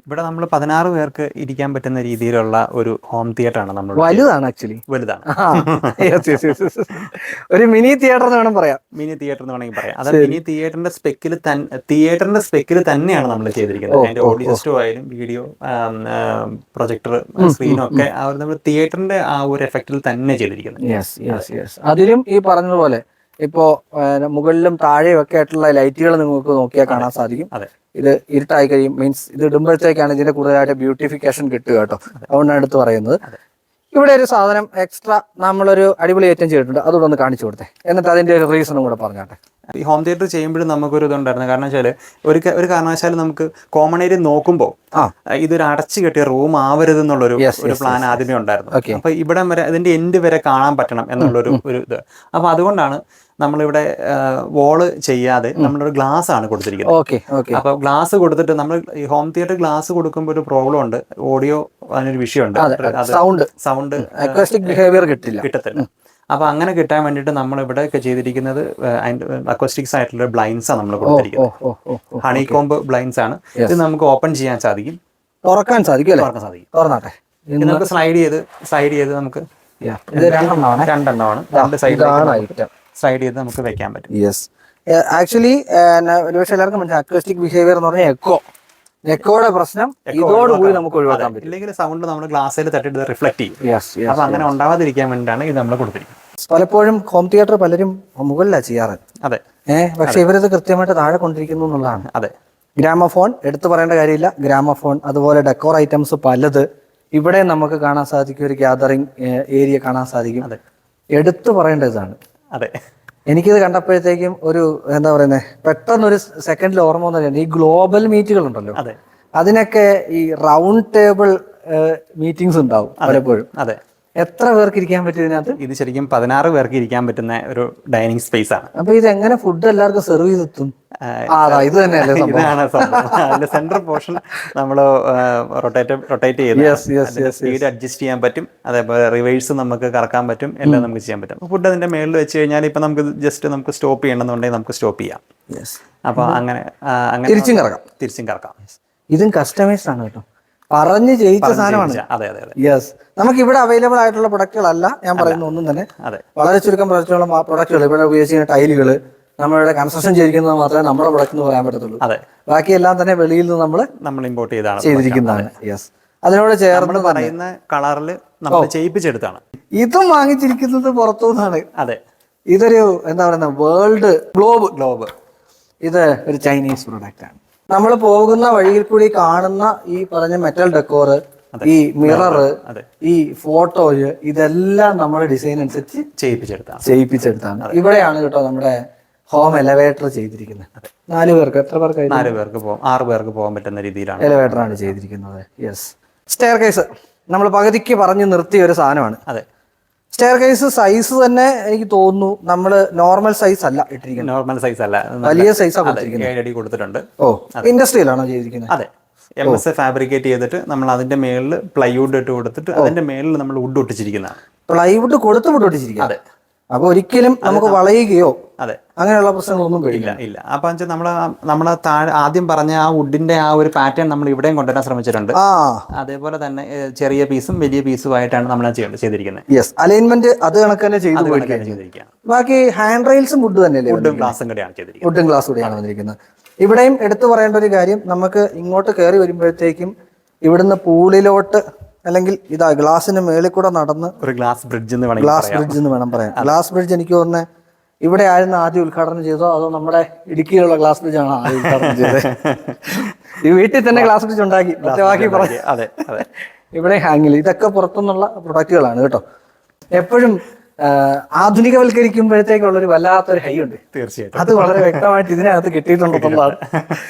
ഇവിടെ നമ്മൾ 16 പേർക്ക് ഇരിക്കാൻ പറ്റുന്ന രീതിയിലുള്ള ഒരു ഹോം തിയേറ്റർ ആണ് നമ്മൾ. വലുതാണ്, ആക്ച്വലി വലുതാണ്. ഒരു മിനി തിയേറ്റർ എന്ന് വേണമെങ്കിൽ പറയാം. അത് മിനി തിയേറ്ററിന്റെ സ്പെക്കിൽ തന്നെയാണ് നമ്മൾ ചെയ്തിരിക്കുന്നത്. അതിന്റെ ഓഡിയോ സിസ്റ്റം ആയാലും വീഡിയോ പ്രൊജക്ടർ സ്ക്രീനും ഒക്കെ നമ്മൾ തിയേറ്ററിന്റെ ആ ഒരു എഫക്റ്റിൽ തന്നെ ചെയ്തിരിക്കുന്നത്. അതിലും ഈ പറഞ്ഞതുപോലെ ഇപ്പോ മുകളിലും താഴെയും ഒക്കെ ആയിട്ടുള്ള ലൈറ്റുകൾ നിങ്ങൾക്ക് നോക്കിയാൽ കാണാൻ സാധിക്കും. ഇത് ഇരുട്ടായി കഴിയും, മീൻസ് ഇത് ഇടുമ്പോഴത്തേക്കാണ് ഇതിന്റെ കൂടുതലായിട്ട് ബ്യൂട്ടിഫിക്കേഷൻ കിട്ടുക കേട്ടോ. അതുകൊണ്ടാണ് എടുത്ത് പറയുന്നത്. ഇവിടെ ഒരു സാധനം എക്സ്ട്രാ നമ്മളൊരു അടിപൊളി ഐറ്റം ചെയ്തിട്ടുണ്ട്, അതുകൂടെ ഒന്ന് കാണിച്ചു കൊടുത്തേ, എന്നിട്ട് അതിന്റെ ഒരു റീസണും കൂടെ പറഞ്ഞാട്ടെ. ഈ ഹോം തിയേറ്റർ ചെയ്യുമ്പോഴും നമുക്കൊരു ഇതുണ്ടായിരുന്നു. കാരണം വെച്ചാൽ ഒരു കാരണവശാലും നമുക്ക് കോമൺ ഏരിയ നോക്കുമ്പോൾ ഇതൊരു അടച്ചു കെട്ടിയ റൂം ആവരുത് എന്നുള്ളൊരു പ്ലാൻ ആദ്യമേ ഉണ്ടായിരുന്നു. അപ്പൊ ഇവിടെ വരെ ഇതിന്റെ എൻഡ് വരെ കാണാൻ പറ്റണം എന്നുള്ളൊരു ഇത്. അപ്പൊ അതുകൊണ്ടാണ് നമ്മളിവിടെ വോള് ചെയ്യാതെ നമ്മളൊരു ഗ്ലാസ് ആണ് കൊടുത്തിരിക്കുന്നത്. അപ്പൊ ഗ്ലാസ് കൊടുത്തിട്ട് നമ്മൾ ഈ ഹോം തിയേറ്റർ ഗ്ലാസ് കൊടുക്കുമ്പോൾ ഒരു പ്രോബ്ലം ഉണ്ട്, ഓഡിയോ അതിനൊരു വിഷയമുണ്ട്, സൗണ്ട് ബിഹേവിയർ കിട്ടത്തില്ല. അപ്പൊ അങ്ങനെ കിട്ടാൻ വേണ്ടിയിട്ട് നമ്മൾ ഇവിടെ ഒക്കെ ചെയ്തിരിക്കുന്നത് അക്വസ്റ്റിക്സ് ആയിട്ടുള്ള ബ്ലൈൻഡ്സ് ആണ് നമ്മൾ കൊടുത്തിരിക്കുന്നത്. ഹണി കോംബ് ബ്ലൈൻഡ്സ് ആണ്. ഇത് നമുക്ക് ഓപ്പൺ ചെയ്യാൻ സാധിക്കും, തുറക്കാൻ സാധിക്കും. നമുക്ക് സ്ലൈഡ് ചെയ്ത് നമുക്ക് രണ്ടെണ്ണമാണ് രണ്ട് സൈഡ് ചെയ്ത് നമുക്ക് വെക്കാൻ പറ്റും. യെസ്, ആക്ച്വലി ഒരുപക്ഷെ എല്ലാവർക്കും മനസ്സിലാവും അക്വസ്റ്റിക് ബിഹേവിയർ എന്ന് പറഞ്ഞാൽ എക്കോയുടെ പ്രശ്നം ഇതോടുകൂടി നമുക്ക് ഒഴിവാക്കാൻ പറ്റും. ഇല്ലെങ്കിൽ സൗണ്ട് നമ്മൾ ഗ്ലാസ്സിൽ തട്ടിട്ട് റിഫ്ലക്ട് ചെയ്യും. അപ്പൊ അങ്ങനെ ഉണ്ടാവാതിരിക്കാൻ വേണ്ടിയിട്ടാണ് ഇത് നമ്മൾ കൊടുത്തിരിക്കുന്നത്. പലപ്പോഴും ഹോം തിയേറ്റർ പലരും മുകളിലാണ് ചെയ്യാറ്. അതെ. പക്ഷെ ഇവരത് കൃത്യമായിട്ട് താഴെ കൊണ്ടിരിക്കുന്നു എന്നുള്ളതാണ്. അതെ. ഗ്രാമഫോൺ എടുത്തു പറയേണ്ട കാര്യമില്ല. ഗ്രാമഫോൺ അതുപോലെ ഡെക്കോർ ഐറ്റംസ് പലത് ഇവിടെ നമുക്ക് കാണാൻ സാധിക്കും. ഒരു ഗ്യാതറിംഗ് ഏരിയ കാണാൻ സാധിക്കും. എടുത്തു പറയേണ്ട ഇതാണ്. അതെ. എനിക്കിത് കണ്ടപ്പോഴത്തേക്കും ഒരു എന്താ പറയുന്നത്, പെട്ടെന്നൊരു സെക്കൻഡിൽ ഓർമ്മ വന്നത് ഈ ഗ്ലോബൽ മീറ്റുകൾ ഉണ്ടല്ലോ, അതിനൊക്കെ ഈ റൗണ്ട് ടേബിൾ മീറ്റിംഗ്സ് ഉണ്ടാവും പലപ്പോഴും. എത്ര പേർക്ക് ഇരിക്കാൻ പറ്റും ഇതിനകത്ത്? ഇത് ശരിക്കും 16 പേർക്ക് ഇരിക്കാൻ പറ്റുന്ന ഒരു ഡൈനിങ് സ്പേസ് ആണ്. അപ്പൊ ഇത് എങ്ങനെ ഫുഡ് എല്ലാവർക്കും സെർവ് ചെയ്തെത്തും? ഇത് തന്നെയല്ലേ ഇതാണ് സംഭവം. അതിന്റെ സെൻട്രൽ പോർഷൻ നമ്മൾ റൊട്ടേറ്റ് ചെയ്ത് സ്പീഡ് അഡ്ജസ്റ്റ് ചെയ്യാൻ പറ്റും. അതേപോലെ റിവേഴ്സ് നമുക്ക് കറക്കാൻ പറ്റും, എല്ലാം നമുക്ക് ചെയ്യാൻ പറ്റും. ഫുഡ് അതിന്റെ മേളിൽ വെച്ച് കഴിഞ്ഞാൽ ഇപ്പൊ നമുക്ക് ജസ്റ്റ് നമുക്ക് സ്റ്റോപ്പ് ചെയ്യണമെന്നുണ്ടെങ്കിൽ നമുക്ക് സ്റ്റോപ്പ് ചെയ്യാം. അപ്പൊ അങ്ങനെ തിരിച്ചും കറക്കാം. ഇതും കസ്റ്റമൈസ്ഡ് ആണ് കേട്ടോ, പറഞ്ഞ് ജയിച്ച സാധനമാണ്. അതെ അതെ അതെ. യെസ്, നമുക്ക് ഇവിടെ അവൈലബിൾ ആയിട്ടുള്ള പ്രൊഡക്റ്റുകളല്ല ഞാൻ പറയുന്ന ഒന്നും തന്നെ. വളരെ ചുരുക്കം പ്രൊഡക്റ്റുകൾ ഇവിടെ ഉപയോഗിച്ചിരിക്കുന്ന ടൈലുകൾ നമ്മളിവിടെ കൺസ്ട്രക്ഷൻ ചെയ്തിരിക്കുന്നത് മാത്രമേ നമ്മുടെ പ്രൊഡക്റ്റ് എന്ന് പറയാൻ പറ്റത്തുള്ളൂ. അതെ, ബാക്കിയെല്ലാം തന്നെ വെളിയിൽ നിന്ന് നമ്മൾ ഇമ്പോർട്ട് ചെയ്തിരിക്കുന്നതാണ്. യെസ്, അതിനോട് ചേർന്ന് പറയുന്ന കളറിൽ നമ്മൾ ചെയ്യിപ്പിച്ചെടുത്താണ്. ഇതും വാങ്ങിച്ചിരിക്കുന്നത് പുറത്തുനിന്നാണ്. അതെ, ഇതൊരു എന്താ പറയുന്ന വേൾഡ് ഗ്ലോബ്. ഇത് ഒരു ചൈനീസ് പ്രൊഡക്റ്റ് ആണ്. നമ്മൾ പോകുന്ന വഴിയിൽ കൂടി കാണുന്ന ഈ പറഞ്ഞ മെറ്റൽ ഡെക്കോർ, ഈ മിറർ, ഈ ഫോട്ടോയ്, ഇതെല്ലാം നമ്മുടെ ഡിസൈൻ അനുസരിച്ച് ചെയ്യിപ്പിച്ചെടുത്താണ്. ഇവിടെയാണ് കേട്ടോ നമ്മുടെ ഹോം എലവേറ്റർ ചെയ്തിരിക്കുന്നത്. 4 പേർക്ക്, എത്ര പേർക്ക്? 4 പേർക്ക് പോകാം, 6 പേർക്ക് പോകാൻ പറ്റുന്ന രീതിയിലാണ് എലവേറ്ററാണ് ചെയ്തിരിക്കുന്നത്. യെസ്, സ്റ്റെയർ കേസ് നമ്മൾ പകുതിക്ക് പറഞ്ഞു നിർത്തിയ ഒരു സാധനമാണ്. അതെ, സ്റ്റെയർ കേസ് സൈസ് തന്നെ എനിക്ക് തോന്നുന്നു നമ്മൾ നോർമൽ സൈസ് അല്ല ഇട്ടിരിക്കുന്നത്. നോർമൽ സൈസ് അല്ല, വലിയ സൈസാണ് കൊടുത്തിരിക്കുന്നത്. 7 അടി കൊടുത്തിട്ടുണ്ട്. ഇൻഡസ്ട്രിയിലാണോ ചെയ്തിരിക്കുന്നത്? അതെ, MS ഫാബ്രിക്കേറ്റ് ചെയ്തിട്ട് നമ്മൾ അതിന്റെ മേളിൽ പ്ലൈവുഡ് ഇട്ട് കൊടുത്തിട്ട് അതിന്റെ മേളിൽ നമ്മൾ വുഡ് ഒട്ടിച്ചിരിക്കുന്നതാണ്. പ്ലൈവുഡ് കൊടുത്ത് വുഡ് ഒട്ടിച്ചിരിക്കുക. അതെ, അപ്പൊ ഒരിക്കലും നമുക്ക് വളയുകയോ അതെ അങ്ങനെയുള്ള പ്രശ്നങ്ങളൊന്നും ഇല്ല. അപ്പൊ നമ്മള് താഴെ ആദ്യം പറഞ്ഞ ആ വുഡിന്റെ ആ ഒരു പാറ്റേൺ നമ്മൾ ഇവിടെയും കൊണ്ടുവരാൻ ശ്രമിച്ചിട്ടുണ്ട്. അതേപോലെ തന്നെ ചെറിയ പീസും വലിയ പീസും ആയിട്ടാണ് നമ്മൾ ചെയ്തിരിക്കുന്നത്. യെസ്, അലൈൻമെന്റ് അത് കണക്ക് തന്നെ ചെയ്തിരിക്കുകയാണ്. ബാക്കി ഹാൻഡ് റെയിൽസും വുഡ് തന്നെയല്ലേ? വുഡും ഗ്ലാസും കൂടെയാണ് ചെയ്തിരിക്കുന്നത്. വുഡും ഗ്ലാസ് കൂടെയാണ് വന്നിരിക്കുന്നത്. ഇവിടെയും എടുത്തു പറയേണ്ട ഒരു കാര്യം, നമുക്ക് ഇങ്ങോട്ട് കയറി വരുമ്പോഴത്തേക്കും ഇവിടുന്ന് പൂളിലോട്ട് അല്ലെങ്കിൽ ഇതാ ഗ്ലാസിന് മേളിൽ കൂടെ നടന്ന് ഒരു ഗ്ലാസ് ബ്രിഡ്ജ് എന്ന് വേണം പറയാൻ. ഗ്ലാസ് ബ്രിഡ്ജ് എനിക്ക് തോന്നുന്നത് ഇവിടെ ആയിരുന്നു ആദ്യം ഉദ്ഘാടനം ചെയ്തോ അതോ നമ്മുടെ ഇടുക്കിയിലുള്ള ഗ്ലാസ് ബ്രിഡ്ജ് ആണോ ആദ്യം ഉദ്ഘാടനം ചെയ്തത്? ഈ വീട്ടിൽ തന്നെ ഗ്ലാസ് ബ്രിഡ്ജ് ഉണ്ടാക്കി അതെ അതെ. ഇവിടെ ഹാങ്ങിൽ ഇതൊക്കെ പുറത്തുനിന്നുള്ള പ്രൊഡക്റ്റുകളാണ് കേട്ടോ. എപ്പോഴും ആധുനികവൽക്കരിക്കുമ്പോഴത്തേക്കുള്ളൊരു വല്ലാത്തൊരു ഹൈ ഉണ്ട്. തീർച്ചയായിട്ടും അത് വളരെ വ്യക്തമായിട്ട് ഇതിനകത്ത് കിട്ടിയിട്ടുണ്ടെന്നുള്ളതാണ്.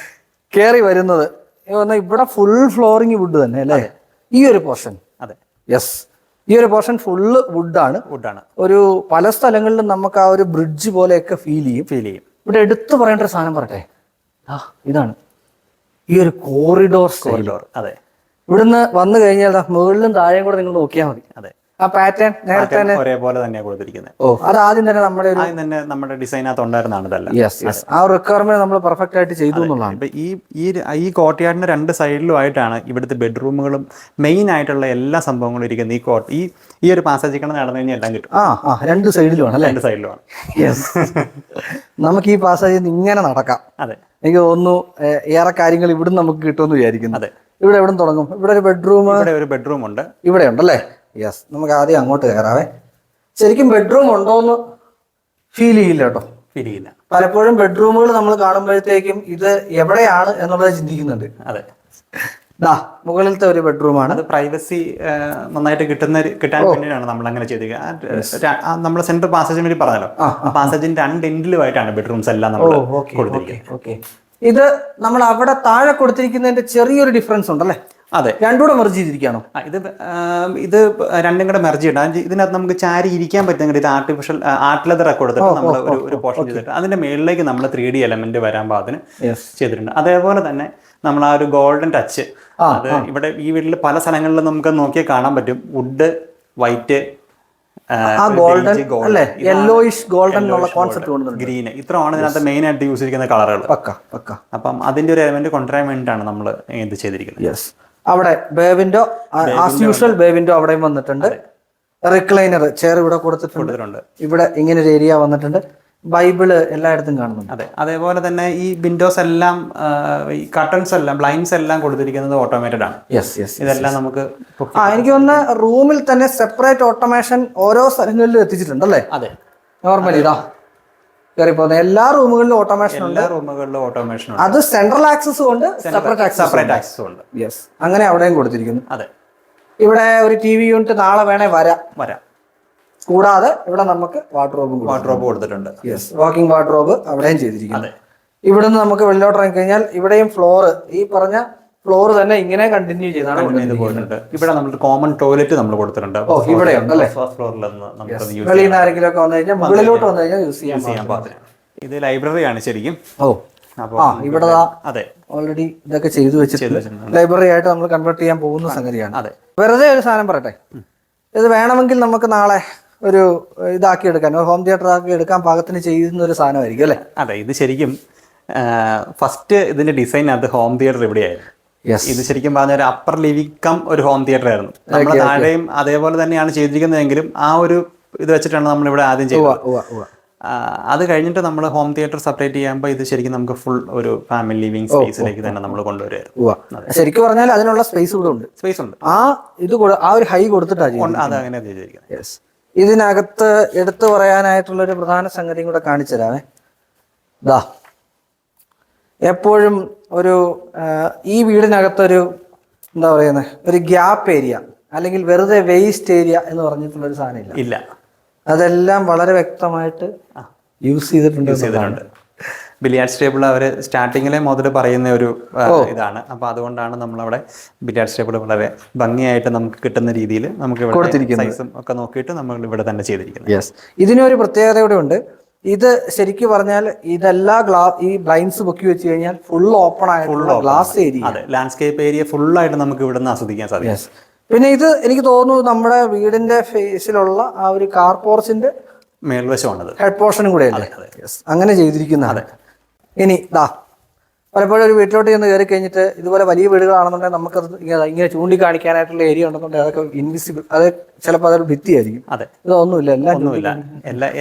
കയറി വരുന്നത് ഇവിടെ ഫുൾ ഫ്ലോറിങ് വുഡ് തന്നെ അല്ലേ? ഈ ഒരു പോർഷൻ. അതെ, യെസ്, ഈ ഒരു പോർഷൻ ഫുള്ള് വുഡാണ്. ഒരു പല സ്ഥലങ്ങളിലും നമുക്ക് ആ ഒരു ബ്രിഡ്ജ് പോലെയൊക്കെ ഫീൽ ചെയ്യും. ഇവിടെ എടുത്തു പറയേണ്ട ഒരു സാധനം പറയട്ടെ, ഇതാണ് ഈ ഒരു കോറിഡോർ. അതെ, ഇവിടുന്ന് വന്നു കഴിഞ്ഞാൽ മുകളിലും താഴെയും കൂടെ നിങ്ങൾ നോക്കിയാൽ മതി. അതെ, ആ പാറ്റേൺ നേരത്തെ ഒരേപോലെ തന്നെയാണ് കൊടുത്തിരിക്കുന്നത്. അത് ആദ്യം തന്നെ നമ്മുടെ ഡിസൈനകത്ത് ഉണ്ടായിരുന്നതാണ്. ആ റിക്വയർമെന്റ് നമ്മൾ പെർഫെക്റ്റ് ആയിട്ട് ചെയ്തു എന്നുള്ളതാണ്. ഇപ്പൊ ഈ കോർട്ട്യാർഡിന്റെ 2 സൈഡിലും ആയിട്ടാണ് ഇവിടുത്തെ ബെഡ്റൂമുകളും മെയിൻ ആയിട്ടുള്ള എല്ലാ സംഭവങ്ങളും ഇരിക്കുന്നത്. ഈ ഒരു പാസേജ് നടന്നു കഴിഞ്ഞാൽ എല്ലാം കിട്ടും. 2 സൈഡിലുമാണ് അല്ലേ? 2 സൈഡിലുമാണ്. നമുക്ക് ഈ പാസേജിൽ ഇങ്ങനെ നടക്കാം. അതെ, എനിക്ക് തോന്നുന്നു ഏറെ കാര്യങ്ങൾ ഇവിടുന്ന് നമുക്ക് കിട്ടുമെന്ന് വിചാരിക്കുന്നു. അതെ, ഇവിടെ എവിടെ തുടങ്ങും? ഇവിടെ ഒരു ബെഡ്റൂം ഉണ്ട്. ഇവിടെ ഉണ്ടല്ലേ? യെസ്, നമുക്ക് ആദ്യം അങ്ങോട്ട് കയറാവേ. ശരിക്കും ബെഡ്റൂം ഉണ്ടോന്ന് ഫീൽ ചെയ്യില്ല കേട്ടോ. പലപ്പോഴും ബെഡ്റൂമുകൾ നമ്മൾ കാണുമ്പോഴത്തേക്കും ഇത് എവിടെയാണ് എന്നുള്ളത് ചിന്തിക്കുന്നുണ്ട്. അതെ, മുകളിലത്തെ ഒരു ബെഡ്റൂമാണ്. അത് പ്രൈവസി നന്നായിട്ട് കിട്ടാൻ വേണ്ടിയാണ് നമ്മൾ അങ്ങനെ ചെയ്തിരിക്കുന്നത്. നമ്മൾ സെൻട്രൽ പാസേജിന് വേണ്ടി പറഞ്ഞല്ലോ, പാസേജിന്റെ 2 എൻഡിലുമായിട്ടാണ് ബെഡ്റൂംസ് എല്ലാം നമ്മൾ കൊടുത്തിരിക്കുന്നത്. ഇത് നമ്മൾ അവിടെ താഴെ കൊടുത്തിരിക്കുന്നതിന്റെ ചെറിയൊരു ഡിഫറൻസ് ഉണ്ടല്ലേ? അതെ, രണ്ടുകൂടെ മെർജ് ചെയ്തിരിക്കുകയാണോ? ഇത് രണ്ടും കൂടെ മെർജ് ചെയ്യണം. ഇതിനകത്ത് നമുക്ക് ചാരി ഇരിക്കാൻ പറ്റുന്ന ഇത് ആർട്ടിഫിഷ്യൽ ആർട്ട് ലെതർ ഒക്കെ കൊടുത്തിട്ട് നമ്മൾ ഒരു പോർഷൻ ചെയ്തിട്ട് അതിന്റെ മേളിലേക്ക് നമ്മൾ 3D എലമെന്റ് വരാൻ പാകത്തിന് ചെയ്തിട്ടുണ്ട്. അതേപോലെ തന്നെ നമ്മൾ ആ ഒരു ഗോൾഡൻ ടച്ച്, അത് ഇവിടെ ഈ വീട്ടിൽ പല സ്ഥലങ്ങളിലും നമുക്ക് നോക്കിയാൽ കാണാൻ പറ്റും. വുഡ്, വൈറ്റ്, ഗോൾഡൻ അല്ലേ, യെല്ലോയിഷ് ഗോൾഡൻ എന്നുള്ള കോൺസെപ്റ്റ്, ഗ്രീൻ, ഇത്രയാണ് ഇതിനകത്ത് മെയിൻ ആയിട്ട് യൂസ് ചെയ്തിരിക്കുന്ന കളറുകൾ. അപ്പം അതിന്റെ ഒരു എലമെന്റ് കൊണ്ടുവരാൻ വേണ്ടിയിട്ടാണ് നമ്മൾ ഇത് ചെയ്തിരിക്കുന്നത്. അവിടെ bay window as usual bay window അവിടെയും വന്നിട്ടുണ്ട്. റിക്ലൈനർ ചെയർ ഇവിടെ കൊടുത്തിട്ടുണ്ട്. ഇവിടെ ഇങ്ങനെ ഒരു ഏരിയ വന്നിട്ടുണ്ട്. ബൈബിള് എല്ലായിടത്തും കാണുന്നുണ്ട്. അതെ, അതേപോലെ തന്നെ ഈ വിൻഡോസ് എല്ലാം, ഈ കർട്ടൻസ് എല്ലാം, ബ്ലൈൻഡ്സ് എല്ലാം കൊടുത്തിരിക്കുന്നത് ഓട്ടോമേറ്റഡ് ആണ്. ഇതെല്ലാം നമുക്ക് എനിക്ക് തോന്നുന്ന റൂമിൽ തന്നെ സെപ്പറേറ്റ് ഓട്ടോമേഷൻ ഓരോ സ്ഥലങ്ങളിലും എത്തിച്ചിട്ടുണ്ട് അല്ലേ? അതെ, നോർമലി ഇതാ കയറി പോകുന്ന എല്ലാ റൂമുകളിലും ഓട്ടോമേഷൻ ഉണ്ട്. അത് സെൻട്രൽ ആക്സസ് കൊണ്ട് സെപ്പറേറ്റ് ആക്സസ് ഉണ്ട്. യെസ്, അങ്ങനെ അവിടെയും കൊടുത്തിരിക്കുന്നു. അതെ, ഇവിടെ ഒരു TV യൂണിറ്റ് നാളെ വേണേ വരാം. കൂടാതെ ഇവിടെ നമുക്ക് വാർഡ്രോബ് കൊടുത്തിട്ടുണ്ട്. യെസ്, വാക്കിംഗ് വാർഡ്രോബ് അവിടെയും ചെയ്തിരിക്കുന്നു. ഇവിടുന്ന് നമുക്ക് വെളിയിലോട്ട് ഇറങ്ങി കഴിഞ്ഞാൽ ഇവിടെയും ഫ്ലോർ ഈ പറഞ്ഞ ഫ്ലോർ തന്നെ ഇങ്ങനെ കണ്ടിന്യൂ ചെയ്താണ് പോയിട്ടുണ്ട്. ഇവിടെ നമ്മൾ കോമൺ ടോയ്ലറ്റ് നമ്മൾ കൊടുത്തിട്ടുണ്ട്. ഇവിടെ ഉണ്ടല്ലേ ഫസ്റ്റ് ഫ്ലോറിൽ നമുക്ക് വെളിയിൽ നിന്ന് ആരെങ്കിലും ഒക്കെ വന്നു കഴിഞ്ഞാൽ മുകളിലോട്ട് വന്നു കഴിഞ്ഞാൽ യൂസ് ചെയ്യാൻ പാകത്തിന്. ഇത് ലൈബ്രറിയാണ് ശരിക്കും. ഇവിടെ അതെ ഓൾറെഡി ഇതൊക്കെ ചെയ്തു വെച്ചിട്ടുണ്ട്. ലൈബ്രറി ആയിട്ട് നമ്മൾ കൺവേർട്ട് ചെയ്യാൻ പോകുന്ന സംഗതിയാണ്. അതെ. വെറുതെ ഒരു സാധനം പറയട്ടെ, ഇത് വേണമെങ്കിൽ നമുക്ക് നാളെ ഒരു ഇതാക്കി എടുക്കാൻ, ഹോം തിയേറ്റർ ആക്കി എടുക്കാൻ പാകത്തിന് ചെയ്യുന്ന ഒരു സാധനമായിരിക്കും അല്ലേ? അതെ. ഇത് ശരിക്കും ഫസ്റ്റ് ഇതിന്റെ ഡിസൈനകത്ത് ഹോം തിയേറ്റർ ഇവിടെയായിരുന്നു. ഇത് ശരിക്കും പറഞ്ഞ ഒരു അപ്പർ ലിവിംഗ് കം ഒരു ഹോം തിയേറ്റർ ആയിരുന്നു. നമ്മൾ താഴെയും അതേപോലെ തന്നെയാണ് ചെയ്തിരിക്കുന്നതെങ്കിലും ആ ഒരു ഇത് വെച്ചിട്ടാണ് നമ്മൾ ഇവിടെ ആദ്യം ചെയ്തത്. അത് കഴിഞ്ഞിട്ട് നമ്മൾ ഹോം തിയേറ്റർ സെപ്പറേറ്റ് ചെയ്യുമ്പോൾ ഇത് ശരിക്കും നമുക്ക് ഫുൾ ഒരു ഫാമിലി ലിവിംഗ് സ്പേസിലേക്ക് തന്നെ നമ്മൾ കൊണ്ടുവരുമായിരുന്നു. ശരിക്കും പറഞ്ഞാൽ അതിനുള്ള സ്പേസ് ഇവിടെ ഉണ്ട്. സ്പേസ് ഉണ്ട്. ആ ഒരു ഹൈ കൊടുത്തിട്ടാണ് അത് അങ്ങനെ ചെയ്തിരിക്കുന്നത്. ഇതിനകത്ത് എടുത്തു പറയാനായിട്ടുള്ള ഒരു പ്രധാന സംഗതിയും കൂടെ കാണിച്ചു തരാമേ. ദാ എപ്പോഴും ഒരു ഈ വീടിനകത്തൊരു എന്താ പറയുന്നത്, ഒരു ഗ്യാപ്പ് ഏരിയ അല്ലെങ്കിൽ വെറുതെ വേസ്റ്റ് ഏരിയ എന്ന് പറഞ്ഞിട്ടുള്ള ഒരു സാധനം ഇല്ല. അതെല്ലാം വളരെ വ്യക്തമായിട്ട് യൂസ് ചെയ്തിട്ടുണ്ട്. ബിലിയാർഡ്സ് ടേബിൾ അവർ സ്റ്റാർട്ടിങ്ങിലെ മുതൽ പറയുന്ന ഒരു ഇതാണ്. അപ്പൊ അതുകൊണ്ടാണ് നമ്മളവിടെ ബിലിയാർഡ്സ് ടേബിൾ വളരെ ഭംഗിയായിട്ട് നമുക്ക് കിട്ടുന്ന രീതിയിൽ നമുക്ക് സൈസും ഒക്കെ നോക്കിയിട്ട് നമ്മൾ ഇവിടെ തന്നെ ചെയ്തിരിക്കുന്നത്. ഇതിനൊരു പ്രത്യേകത കൂടെ ഉണ്ട്. ഇത് ശരിക്കും പറഞ്ഞാൽ ഇതെല്ലാ ഈ ബ്ലൈൻഡ്സ് പൊക്കി വെച്ച് കഴിഞ്ഞാൽ ഫുൾ ഓപ്പൺ ആയിട്ടുള്ള ഗ്ലാസ് ഏരിയ. അതെ, ലാൻഡ്സ്കേപ്പ് ഏരിയ ഫുൾ ആയിട്ട് നമുക്ക് ഇവിടെ നിന്ന് ആസ്വദിക്കാൻ സാധിക്കും. പിന്നെ ഇത് എനിക്ക് തോന്നുന്നു നമ്മുടെ വീടിന്റെ ഫേസിലുള്ള ആ ഒരു കാർ പോർച്ചിന്റെ മേൽവശമാണത്, ഹെഡ് പോർഷനും കൂടെ അങ്ങനെ ചെയ്തിരിക്കുന്നതാണ്. ഇനി പലപ്പോഴും ഒരു വീട്ടിലോട്ട് ചെന്ന് കയറി കഴിഞ്ഞിട്ട് ഇതുപോലെ വലിയ വീടുകളാണെന്നുണ്ടെങ്കിൽ നമുക്കത് ഇങ്ങനെ ചൂണ്ടിക്കാണിക്കാനായിട്ടുള്ള ഏരിയ ഉണ്ടെന്നുണ്ടെങ്കിൽ അതൊക്കെ ഇൻവിസിബിൾ, അത് ചിലപ്പോൾ അതൊരു ഭിത്തിയായിരിക്കും. അതെ, ഇതൊന്നുമില്ല.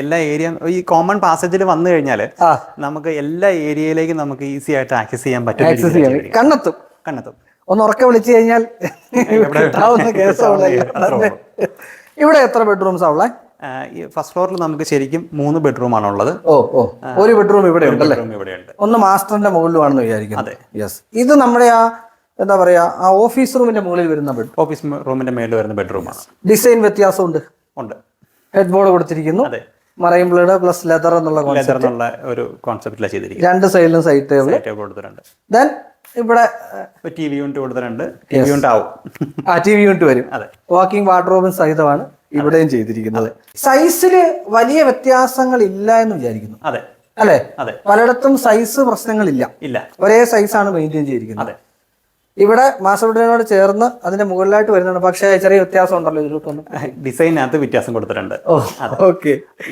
എല്ലാ ഏരിയ ഈ കോമൺ പാസേജിൽ വന്നു കഴിഞ്ഞാൽ നമുക്ക് എല്ലാ ഏരിയയിലേക്കും നമുക്ക് ഈസി ആയിട്ട് ആക്സസ് ചെയ്യാൻ പറ്റും. കണ്ണെത്തും. ഒന്ന് ഉറക്കെ വിളിച്ചു കഴിഞ്ഞാൽ ഇവിടെ എത്ര ബെഡ്റൂംസ് ഉള്ളേ? ഫസ്റ്റ് ഫ്ലോറിൽ നമുക്ക് ശരിക്കും 3 ബെഡ്റൂം ആണുള്ളത്. ഒരു ബെഡ്റൂം ഇവിടെ ഉണ്ടല്ലേ? ഇവിടെയുണ്ട്. ഒന്ന് മാസ്റ്ററിന്റെ മുകളിലുമാണെന്ന് വിചാരിക്കുന്നു. ഇത് നമ്മുടെ എന്താ പറയാ, ആ ഓഫീസ് റൂമിന്റെ മുകളിൽ വരുന്ന ഓഫീസ് റൂമിന്റെ മേളിൽ വരുന്ന ബെഡ്റൂമാണ്. ഡിസൈൻ വ്യത്യാസമുണ്ട്. ഹെഡ് ബോർഡ് കൊടുത്തിരിക്കുന്നു. മറൈൻ ബ്ലേഡ് പ്ലസ് ലെതർ എന്നുള്ള ഒരു കോൺസെപ്റ്റിലാണ് ചെയ്തിരിക്കുന്നത്. 2 സൈഡിലും സൈഡ് ടേബിൾ കൊടുത്തിട്ടുണ്ട്. ദെൻ ഇവിടെ TV യൂണിറ്റ് കൊടുത്തിട്ടുണ്ട്. TV യൂണിറ്റ് ആവും. TV യൂണിറ്റ് വരും. വാക്കിംഗ് വാർഡ്രോബും സഹിതമാണ് ഇവിടെയും ചെയ്തിരിക്കുന്നത്. സൈസില് വലിയ വ്യത്യാസങ്ങൾ ഇല്ല എന്ന് വിചാരിക്കുന്നു. അല്ലേ? പലയിടത്തും സൈസ് പ്രശ്നങ്ങളില്ല. ഒരേ സൈസാണ് മെയിൻറ്റെയിൻ ചെയ്തിരിക്കുന്നത്. ഇവിടെ മാസ്റ്റർ ബെഡ്റൂമിനോട് ചേർന്ന് അതിന്റെ മുകളിലായിട്ട് വരുന്നുണ്ട്. പക്ഷേ ചെറിയ വ്യത്യാസം ഉണ്ടല്ലോ ഇതിലൊന്നും. ഡിസൈനകത്ത് വ്യത്യാസം കൊടുത്തിട്ടുണ്ട്.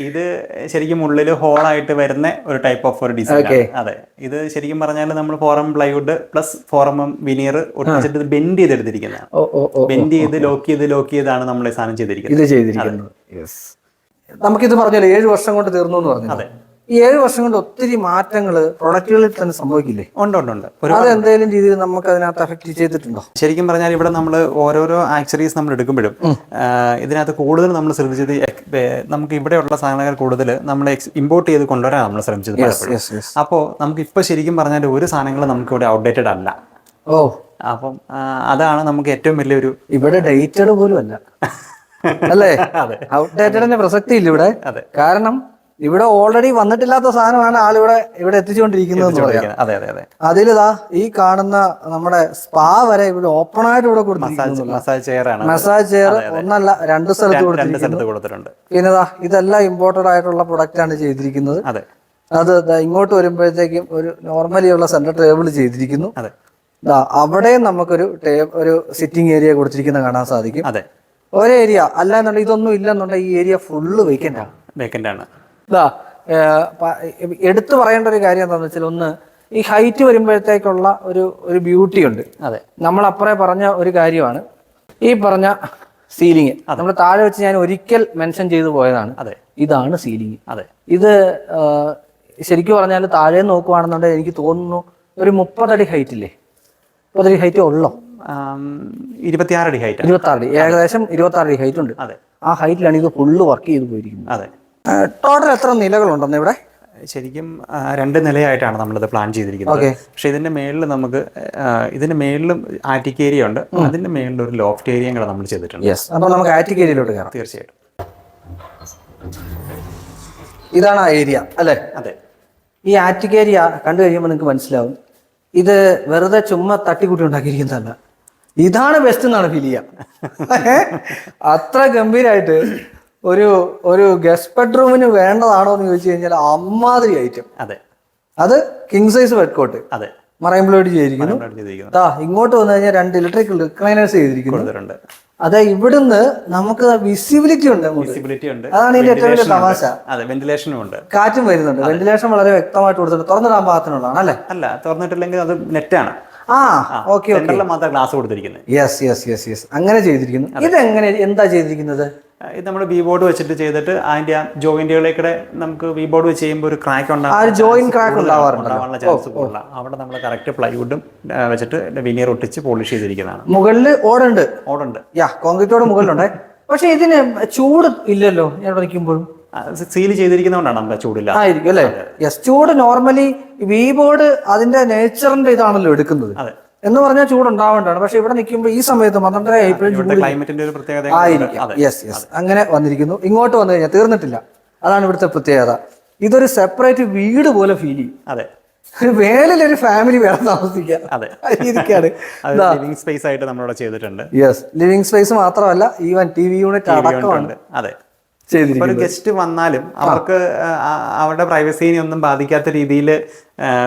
ഇത് ശരിക്കും ഉള്ളിൽ ഹോളായിട്ട് വരുന്ന ഒരു ടൈപ്പ് ഓഫ് ഒരു ഡിസൈൻ. അതെ, ഇത് ശരിക്കും പറഞ്ഞാൽ നമ്മൾ 4M plywood plus 4M veneer ഒട്ടിച്ചിട്ട് ബെൻഡ് ചെയ്തെടുത്തിരിക്കുന്നതാണ്. ബെൻഡ് ചെയ്ത് ലോക്ക് ചെയ്താണ് നമ്മൾ ഈ സാധനം ചെയ്തിരിക്കുന്നത്. നമുക്കിത് പറഞ്ഞല്ലോ 7 വർഷം കൊണ്ട് തീർന്നു എന്ന് പറഞ്ഞു. ഈ 7 വർഷം കൊണ്ട് ഒത്തിരി മാറ്റങ്ങൾ പ്രൊഡക്റ്റുകളിൽ തന്നെ സംഭവിക്കില്ലേ? ഉണ്ട്. അത് എന്തെങ്കിലും രീതിയിൽ നമുക്ക് അതിനകത്ത് അഫക്ട് ചെയ്തിട്ടുണ്ടോ? ശരിക്കും പറഞ്ഞാൽ ഇവിടെ നമ്മൾ ഓരോരോ ആക്സറീസ് നമ്മൾ എടുക്കുമ്പോഴും ഇതിനകത്ത് കൂടുതൽ നമ്മൾ ശ്രമിച്ചത് നമുക്ക് ഇവിടെയുള്ള സാധനങ്ങൾ കൂടുതൽ നമ്മൾ ഇമ്പോർട്ട് ചെയ്ത് കൊണ്ടുവരാൻ നമ്മൾ ശ്രമിച്ചത്. അപ്പോൾ നമുക്ക് ഇപ്പൊ ശരിക്കും പറഞ്ഞാൽ ഒരു സാധനങ്ങൾ നമുക്ക് ഇവിടെ ഔട്ട്ഡേറ്റഡ് അല്ല. അപ്പം അതാണ് നമുക്ക് ഏറ്റവും വലിയൊരു. ഇവിടെ ഡേറ്റഡ് പോലും അല്ല അല്ലേ? ഔട്ട്ഡേറ്റഡിന്റെ പ്രസക്തി ഇല്ല ഇവിടെ. കാരണം ഇവിടെ ഓൾറെഡി വന്നിട്ടില്ലാത്ത സാധനമാണ് ഇവിടെ എത്തിച്ചുകൊണ്ടിരിക്കുന്നത്. അതിലിതാ ഈ കാണുന്ന നമ്മുടെ സ്പാ വരെ ഇവിടെ ഓപ്പൺ ആയിട്ട് ഇവിടെ കൊടുത്തിരിക്കുന്നു. മസാജ് ചെയർ ഒന്നല്ല 2 സ്ഥലത്ത് കൊടുത്തിട്ടുണ്ട്. പിന്നെ ഇതെല്ലാം ഇമ്പോർട്ടഡ് ആയിട്ടുള്ള പ്രൊഡക്റ്റ് ആണ് ചെയ്തിരിക്കുന്നത്. അത് ഇങ്ങോട്ട് വരുമ്പോഴത്തേക്കും ഒരു നോർമലി ഉള്ള സെന്റർ ടേബിൾ ചെയ്തിരിക്കുന്നു. അവിടെ നമുക്കൊരു ഒരു സിറ്റിംഗ് ഏരിയ കൊടുത്തിരിക്കുന്ന കാണാൻ സാധിക്കും. ഒരു ഏരിയ അല്ലാന്നുണ്ടെങ്കിൽ ഇതൊന്നും ഇല്ലെന്നുണ്ടെങ്കിൽ ഈ ഏരിയ ഫുള്ള് വേക്കൻ്റ് ആണ്. എടുത്തു പറയേണ്ട ഒരു കാര്യം എന്താണെന്ന് വെച്ചാൽ, ഒന്ന് ഈ ഹൈറ്റ് വരുമ്പോഴത്തേക്കുള്ള ഒരു ബ്യൂട്ടി ഉണ്ട്. നമ്മൾ അപ്പുറേ പറഞ്ഞ ഒരു കാര്യമാണ് ഈ പറഞ്ഞ സീലിംഗ്. നമ്മൾ താഴെ വെച്ച് ഞാൻ ഒരിക്കൽ മെൻഷൻ ചെയ്തു പോയതാണ്. ഇതാണ് സീലിംഗ്. ഇത് ശരിക്കും പറഞ്ഞാൽ താഴെ നോക്കുവാണെന്നുണ്ടെങ്കിൽ എനിക്ക് തോന്നുന്നു ഒരു 30 അടി ഹൈറ്റ് ഇല്ലേ? 30 അടി ഹൈറ്റ് ഉള്ളോ? 26 അടി ഹൈറ്റ്. 26 അടി, ഏകദേശം 26 അടി ഹൈറ്റ് ഉണ്ട്. ആ ഹൈറ്റിലാണ് ഇത് ഫുള്ള് വർക്ക് ചെയ്ത് പോയിരിക്കുന്നത്. ടോട്ടൽ എത്ര നിലകളുണ്ടെന്ന് ഇവിടെ? ശരിക്കും 2 നിലയായിട്ടാണ് നമ്മളിത് പ്ലാൻ ചെയ്തിരിക്കുന്നത്. പക്ഷെ ഇതിന്റെ മേളിലും ആറ്റിക് ഏരിയ ഉണ്ട്. അതിന്റെ മേളിൽ ഒരു ലോഫ്റ്റ് ഏരിയയും കൂടെ നമ്മൾ ചെയ്തിട്ടുണ്ട്. അപ്പൊ നമുക്ക് ആറ്റിക് ഏരിയയിലോട്ട് കയറാം. തീർച്ചയായിട്ടും. ഇതാണ് ആ ഏരിയ അല്ലേ? അതെ. ഈ ആറ്റിക് ഏരിയ കണ്ടു കഴിയുമ്പോൾ നിങ്ങൾക്ക് മനസ്സിലാവും ഇത് വെറുതെ ചുമ്മാ തട്ടിക്കൂട്ടി ഉണ്ടാക്കിയിരിക്കുന്നതല്ല, ഇതാണ് ബെസ്റ്റ് എന്നാണ് ഫീൽ ചെയ്യുക. അത്ര ഗംഭീരമായിട്ട് ഒരു ഒരു ഗസ്റ്റ് ബെഡ്റൂമിന് വേണ്ടതാണോ എന്ന് ചോദിച്ചു കഴിഞ്ഞാൽ അമ്മാതിരി ഐറ്റം. അതെ, അത് കിങ് സൈസ് ബെഡ്കോട്ട്, അതെ, മറൈൻ ബ്ലോഡ് ചെയ്തിരിക്കുന്നു. ഇങ്ങോട്ട് വന്നു കഴിഞ്ഞാൽ 2 ഇലക്ട്രിക് റിക്ലൈനേഴ്സ് ചെയ്തിരിക്കുന്നു. അതെ, ഇവിടുന്ന് നമുക്ക് വിസിബിലിറ്റി ഉണ്ട്, അതാണ് ഇതിന്റെ ഏറ്റവും വലിയ തമാശ. വെന്റിലേഷനും ഉണ്ട്, കാറ്റും വരുന്നുണ്ട്. വെന്റിലേഷൻ വളരെ വ്യക്തമായിട്ട് കൊടുത്തിട്ടുണ്ട്. തുറന്നിടാൻ പാകത്തിനുള്ളതാണ് അല്ലേ? അല്ല, തുറന്നിട്ടില്ലെങ്കിൽ അത് നെറ്റാണ്. ഓക്കെ, മാത്രം ഗ്ലാസ് കൊടുത്തിരിക്കുന്നത്. യെസ് യെസ് യെസ് യെസ്, അങ്ങനെ ചെയ്തിരിക്കുന്നു. ഇതെങ്ങനെ, എന്താ ചെയ്തിരിക്കുന്നത്? ഇത് നമ്മൾ വി ബോർഡ് വെച്ചിട്ട് ചെയ്തിട്ട് അതിന്റെ ആ ജോയിന്റുകളിലേക്കൂടെ നമുക്ക് വി ബോർഡ് വെച്ച് ചെയ്യുമ്പോൾ ഒരു ക്രാക്ക് ഉണ്ടാവാനുള്ള ചാൻസ് കൂടുതലാണ്. അവിടെ നമ്മൾ കറക്റ്റ് പ്ലൈവുഡും വെച്ചിട്ട് വിനിയർ ഒട്ടിച്ച് പോളിഷ് ചെയ്തിരിക്കുന്നതാണ്. മുകളിൽ ഓടുണ്ട്, കോൺക്രീറ്റോട് മുകളിലുണ്ട്. പക്ഷെ ഇതിന് ചൂട് ഇല്ലല്ലോ ഞാൻ വരയ്ക്കുമ്പോഴും. സീൽ ചെയ്തിരിക്കുന്നതുകൊണ്ടാണ് നമ്മുടെ ചൂടില്ല ആയിരിക്കും അല്ലേ? യെസ്, ചൂട് നോർമലി വി ബോർഡ് അതിന്റെ നേച്ചറിന്റെ ഇതാണല്ലോ എടുക്കുന്നത്. എന്ന് പറഞ്ഞാൽ ചൂടുണ്ടാവേണ്ടതാണ്. പക്ഷെ ഇവിടെ നിൽക്കുമ്പോൾ ഈ സമയത്ത് 12 ഏപ്രിൽ ക്ലൈമറ്റിന്റെ ഒരു പ്രത്യേകത ആയിരിക്കും. യെസ് യെസ്, അങ്ങനെ വന്നിരിക്കുന്നു. ഇങ്ങോട്ട് വന്നു കഴിഞ്ഞാൽ തീർന്നിട്ടില്ല. അതാണ് ഇവിടുത്തെ പ്രത്യേകത. ഇതൊരു സെപ്പറേറ്റ് വീട് പോലെ ഫീൽ ചെയ്യും. അതെ, വേലൊരു ഫാമിലി വേണം താമസിക്കാൻ. അതെ, രീതിക്കാണ് ലിവിംഗ് സ്പേസ് ആയിട്ട് നമ്മളിവിടെ ചെയ്തിട്ടുണ്ട്. യെസ്, ലിവിംഗ് സ്പേസ് മാത്രമല്ല, ഈവൻ TV യൂണിറ്റ് അടക്കമാണ്. അതെ, ഒരു ഗസ്റ്റ് വന്നാലും അവർക്ക് അവരുടെ പ്രൈവസീനെ ഒന്നും ബാധിക്കാത്ത രീതിയിൽ